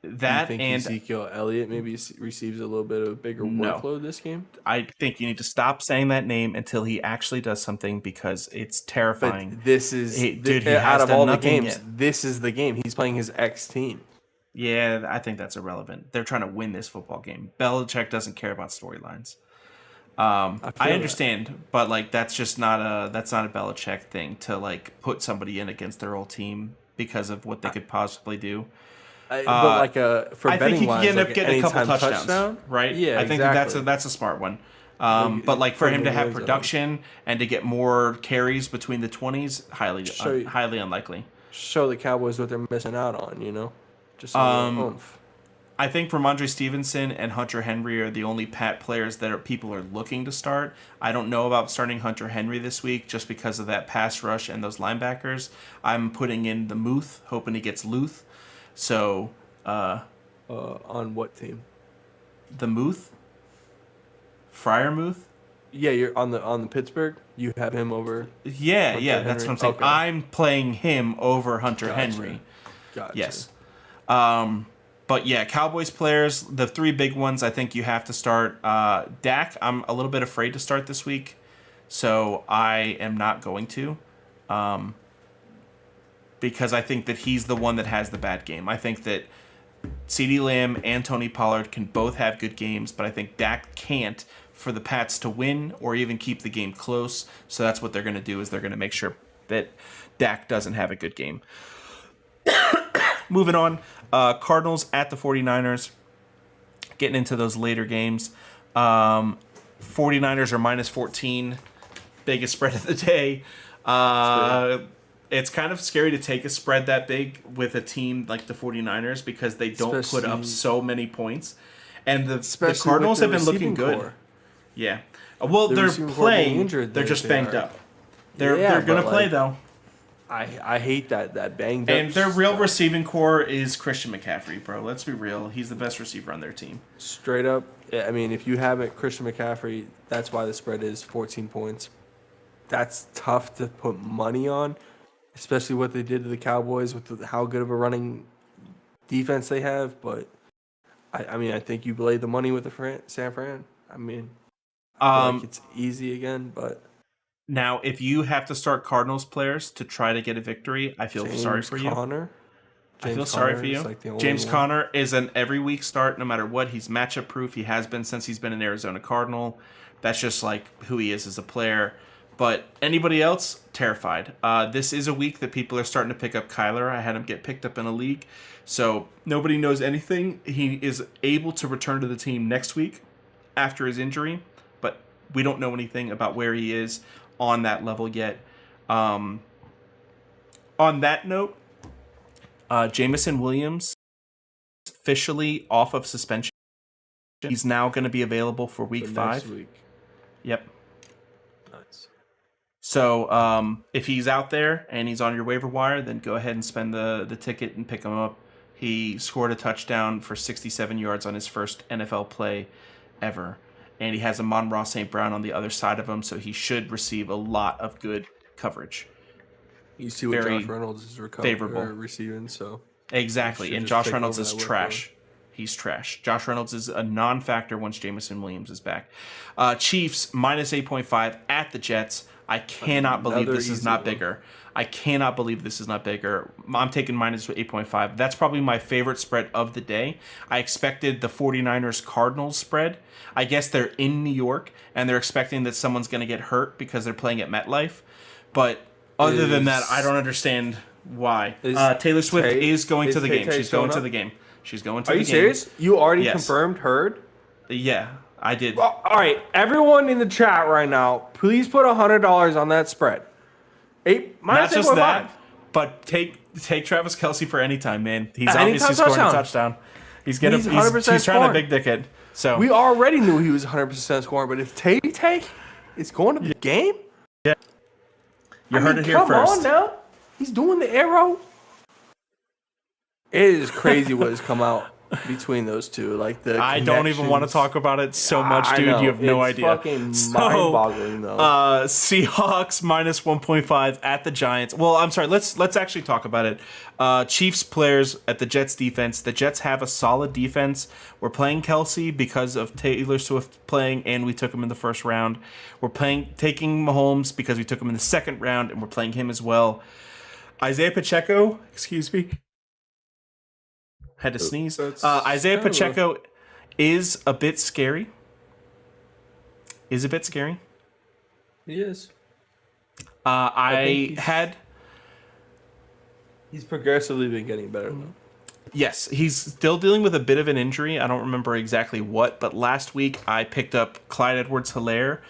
That Do you think and Ezekiel Elliott maybe receives a little bit of a bigger No. workload this game? I think you need to stop saying that name until he actually does something because it's terrifying. But this is Dude, he out has of done all the nothing games, yet. this is the game. He's playing his ex team. Yeah, I think that's irrelevant. They're trying to win this football game. Belichick doesn't care about storylines. I feel understand, but like that's just not a Belichick thing to like put somebody in against their old team because of what they could possibly do. But like for I betting think he wise, could end up like getting a couple anytime touchdowns, touchdown, right? Yeah, I think exactly. that's a smart one. Like, But like for him to putting have in the red zone. production and to get more carries between the 20s, highly unlikely. Show the Cowboys what they're missing out on, you know? Just a Um, little oomph. I think Ramondre Stevenson and Hunter Henry are the only Pat players that people are looking to start. I don't know about starting Hunter Henry this week just because of that pass rush and those linebackers. I'm putting in the Muth, hoping he gets Luth. So On what team? the Muth, Fryermuth. Yeah, you're on the Pittsburgh. You have him over. Yeah, Hunter that's Henry. what I'm saying. Okay. I'm playing him over Hunter Gotcha. Henry. Gotcha. Yes. But yeah, Cowboys players, the three big ones, I think you have to start. Dak, I'm a little bit afraid to start this week, so I am not going to. Because I think that he's the one that has the bad game. I think that CeeDee Lamb and Tony Pollard can both have good games, but I think Dak can't for the Pats to win or even keep the game close. So that's what they're going to do is they're going to make sure that Dak doesn't have a good game. Moving on, Cardinals at the 49ers. Getting into those later games. 49ers are minus 14. Biggest spread of the day. It's kind of scary to take a spread that big with a team like the 49ers because they don't put up Especially- so many points. And the Especially Cardinals with have the been looking receiving good. core. Yeah. Well, The they're receiving core being playing. injured, They're they- just they banged are. up. They're Yeah, going to but, play, like, though. I hate that banged up. And their real stuff. receiving core is Christian McCaffrey, bro. Let's be real. He's the best receiver on their team. Straight up. Yeah, I mean, if you have it, Christian McCaffrey, that's why the spread is 14 points. That's tough to put money on, especially what they did to the Cowboys with how good of a running defense they have. But I mean, I think you lay the money with the San Fran. I mean, I feel like it's easy again, but Now, if you have to start Cardinals players to try to get a victory, I feel sorry for you. Conner, I feel sorry for Conner is you. like the only James one. Conner is an every week start no matter what. He's matchup proof. He has been since he's been an Arizona Cardinal. That's just like who he is as a player. But anybody else, terrified. This is a week that people are starting to pick up Kyler. I had him get picked up in a league. So nobody knows anything. He is able to return to the team next week after his injury, but we don't know anything about where he is on that level yet. On that note, Jameson Williams officially off of suspension. He's now going to be available for week for 5. next week. Yep. Nice. So if he's out there and he's on your waiver wire, then go ahead and spend the ticket and pick him up. He scored a touchdown for 67 yards on his first NFL play ever. And he has Amon-Ra St. Brown on the other side of him, so he should receive a lot of good coverage. You see what Very Josh Reynolds is favorable. receiving, so Exactly, Should and just Josh take Reynolds over is that workload. trash. He's trash. Josh Reynolds is a non-factor once Jameson Williams is back. Chiefs minus 8.5 at the Jets. I cannot believe Another this is easy not one. bigger. I cannot believe this is not bigger. I'm taking minus 8.5. That's probably my favorite spread of the day. I expected the 49ers Cardinals spread. I guess they're in New York and they're expecting that someone's going to get hurt because they're playing at MetLife. But other than that, I don't understand why. Is Taylor Swift Tay- is going is to the Tay game. Tay She's going showing to up? the game. She's going to Are the you game. serious? You already Yes. confirmed Heard? Yeah, I did. Well, all right, everyone in the chat right now, please put $100 on that spread. Not just that, But take Travis Kelce for any time, man. He's Anytime obviously scoring a touchdown. touchdown. He's 100% he's trying scoring. to big dick it. So We already knew he was 100% scoring, but if Tay is going to the game, you heard it here come first. on now. He's doing the arrow. It is crazy what has come out between those two. Like I don't even want to talk about it so much, I dude. know. You have no It's idea. fucking So, mind-boggling, though. Seahawks minus 1.5 at the Giants. Well, I'm sorry. Let's actually talk about it. Chiefs players at the Jets defense. The Jets have a solid defense. We're playing Kelce because of Taylor Swift playing, and we took him in the first round. We're taking Mahomes because we took him in the second round, and we're playing him as well. Isaiah Pacheco, excuse me. Had to sneeze. Isaiah Pacheco is a bit scary. He is. He's progressively been getting better, though. Yes, he's still dealing with a bit of an injury. I don't remember exactly what, but last week I picked up Clyde Edwards-Helaire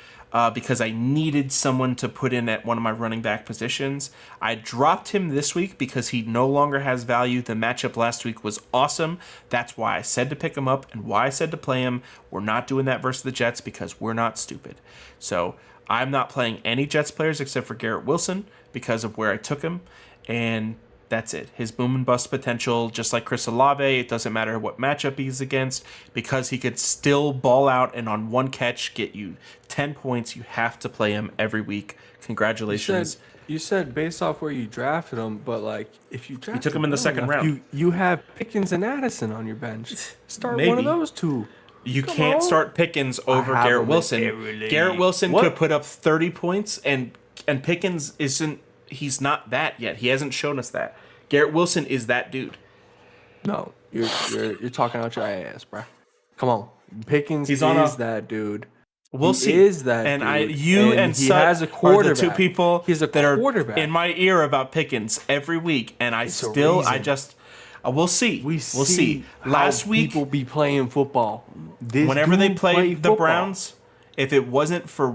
because I needed someone to put in at one of my running back positions. I dropped him this week because he no longer has value. The matchup last week was awesome. That's why I said to pick him up and why I said to play him. We're not doing that versus the Jets because we're not stupid. So I'm not playing any Jets players except for Garrett Wilson because of where I took him, and that's it. His boom and bust potential, just like Chris Olave, it doesn't matter what matchup he's against because he could still ball out and on one catch get you 10 points. You have to play him every week. Congratulations. You said based off where you drafted him, but like if you took him in the second round. you have Pickens and Addison on your bench. Start one Maybe. of those two. You Come can't on. start Pickens over have Garrett him Wilson. in every league. Garrett Wilson What? could put up 30 points, and Pickens isn't. He's not that yet. He hasn't shown us that. Garrett Wilson is that dude. No, you're talking out your ass, bro. Come on, Pickens He's is on a- that dude. We'll He see. is that and dude. you And and he Sut has a are the quarterback. two people He's a that quarterback. are in my ear about Pickens every week, and I It's a still, reason. we'll see. We'll see. how Last week, people be playing football. This whenever they dude played the football. Browns, if it wasn't for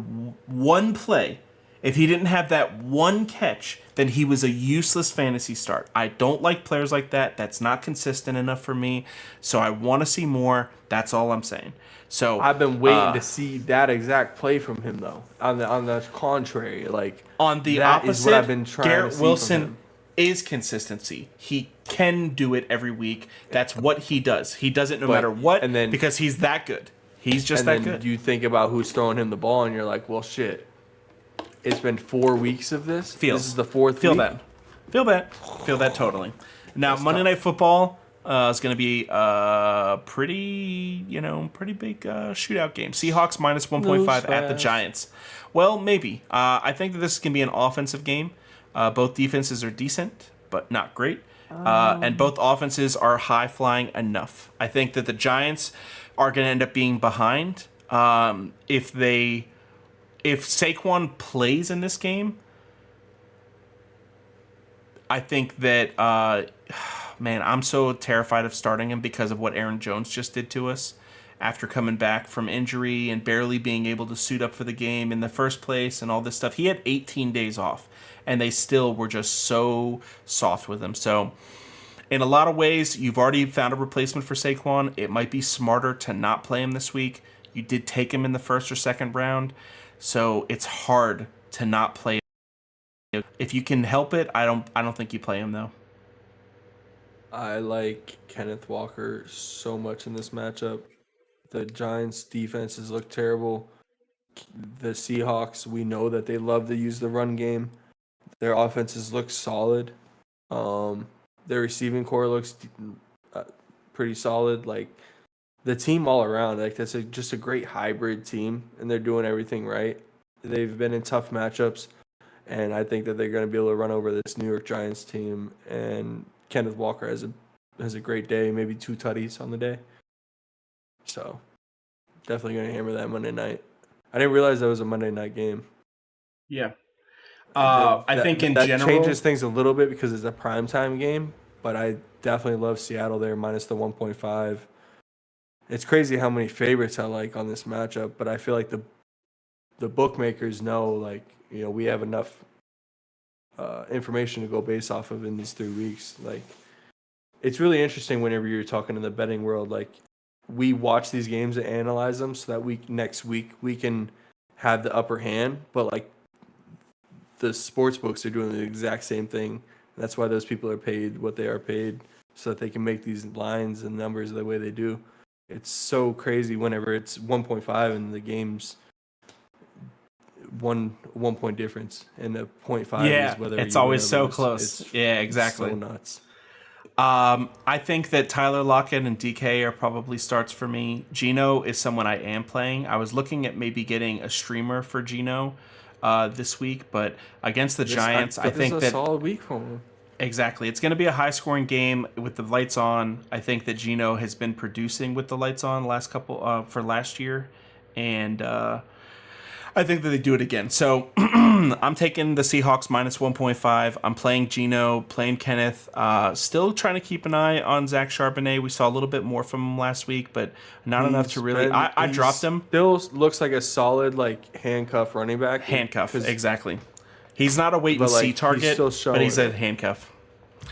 one play, if he didn't have that one catch, then he was a useless fantasy start. I don't like players like that. That's not consistent enough for me. So I want to see more. That's all I'm saying. So I've been waiting to see that exact play from him, though. On the contrary, like on the that opposite, is what I've been trying Garrett to see from Wilson him. is consistency. He can do it every week. That's what he does. He does it no matter what, and then- because he's that good. He's just And that then good. you think about who's throwing him the ball, and you're like, well, shit. It's been 4 weeks of this. This is the fourth Feel week. that. Feel that totally. Now, That's Monday tough. Night Football is going to be pretty big shootout game. Seahawks minus 1.5 at the Newsflash. Giants. Well, maybe. I think that this is going to be an offensive game. Both defenses are decent, but not great. And both offenses are high flying enough. I think that the Giants are going to end up being behind. If Saquon plays in this game, I think that, man, I'm so terrified of starting him because of what Aaron Jones just did to us after coming back from injury and barely being able to suit up for the game in the first place and all this stuff. He had 18 days off, and they still were just so soft with him. So in a lot of ways, you've already found a replacement for Saquon. It might be smarter to not play him this week. You did take him in the first or second round, so it's hard to not play him. If you can help it, I don't think you play him though. I like Kenneth Walker so much in this matchup. The Giants' defenses look terrible. The Seahawks, we know that they love to use the run game. Their offenses look solid. Their receiving core looks pretty solid. Like the team all around, like that's just a great hybrid team, and they're doing everything right. They've been in tough matchups, and I think that they're going to be able to run over this New York Giants team. And Kenneth Walker has a great day, maybe 2 tutties on the day. So definitely going to hammer that Monday night. I didn't realize that was a Monday night game. Yeah. I think in that general changes things a little bit because it's a primetime game, but I definitely love Seattle there minus the 1.5. It's crazy how many favorites I like on this matchup, but I feel like the bookmakers know, like, you know, we have enough information to go based off of in these 3 weeks. Like, it's really interesting whenever you're talking in the betting world. Like, we watch these games and analyze them so that next week we can have the upper hand. But like, the sports books are doing the exact same thing. That's why those people are paid what they are paid, so that they can make these lines and numbers the way they do. It's so crazy whenever it's 1.5 and the game's one point difference, and the 0.5 is whether it's you always win or so lose. close. Yeah, exactly. So nuts. I think that Tyler Lockett and DK are probably starts for me. Geno is someone I am playing. I was looking at maybe getting a streamer for Geno this week, but against the Giants, I think this is that a solid week for him. exactly. It's going to be a high-scoring game with the lights on. I think that Geno has been producing with the lights on last couple for last year, and I think that they do it again. So I'm taking the Seahawks minus 1.5. I'm playing Geno, playing Kenneth. Still trying to keep an eye on Zach Charbonnet. We saw a little bit more from him last week, but not enough to really. I dropped him. Still looks like a solid like handcuff running back. Handcuff, exactly. He's not a wait and see target, but he's a handcuff.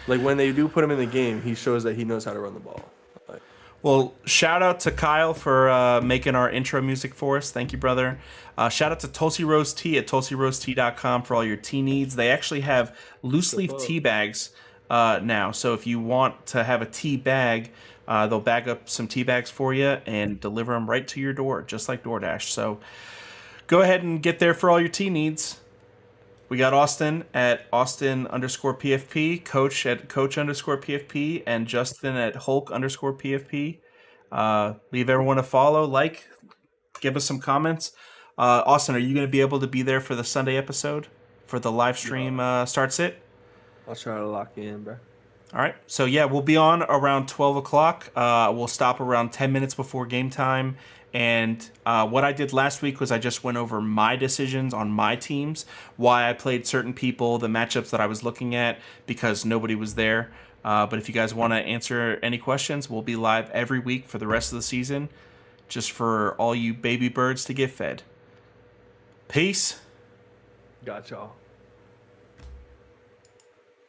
Like, when they do put him in the game, he shows that he knows how to run the ball. Like, well, shout out to Kyle for making our intro music for us. Thank you, brother. Shout out to Tulsi Rose Tea at tulsirosetea.com for all your tea needs. They actually have loose leaf tea bags now. So if you want to have a tea bag, they'll bag up some tea bags for you and deliver them right to your door, just like DoorDash. So go ahead and get there for all your tea needs. We got Austin at Austin_PFP, Coach at Coach_PFP, and Justin at Hulk_PFP. Leave everyone a follow, like, give us some comments. Austin, are you going to be able to be there for the Sunday episode for the live stream start sit? I'll try to lock you in, bro. All right. So, yeah, we'll be on around 12 o'clock. We'll stop around 10 minutes before game time. And what I did last week was I just went over my decisions on my teams, why I played certain people, the matchups that I was looking at, because nobody was there. But if you guys want to answer any questions, we'll be live every week for the rest of the season, just for all you baby birds to get fed. Peace. Got y'all.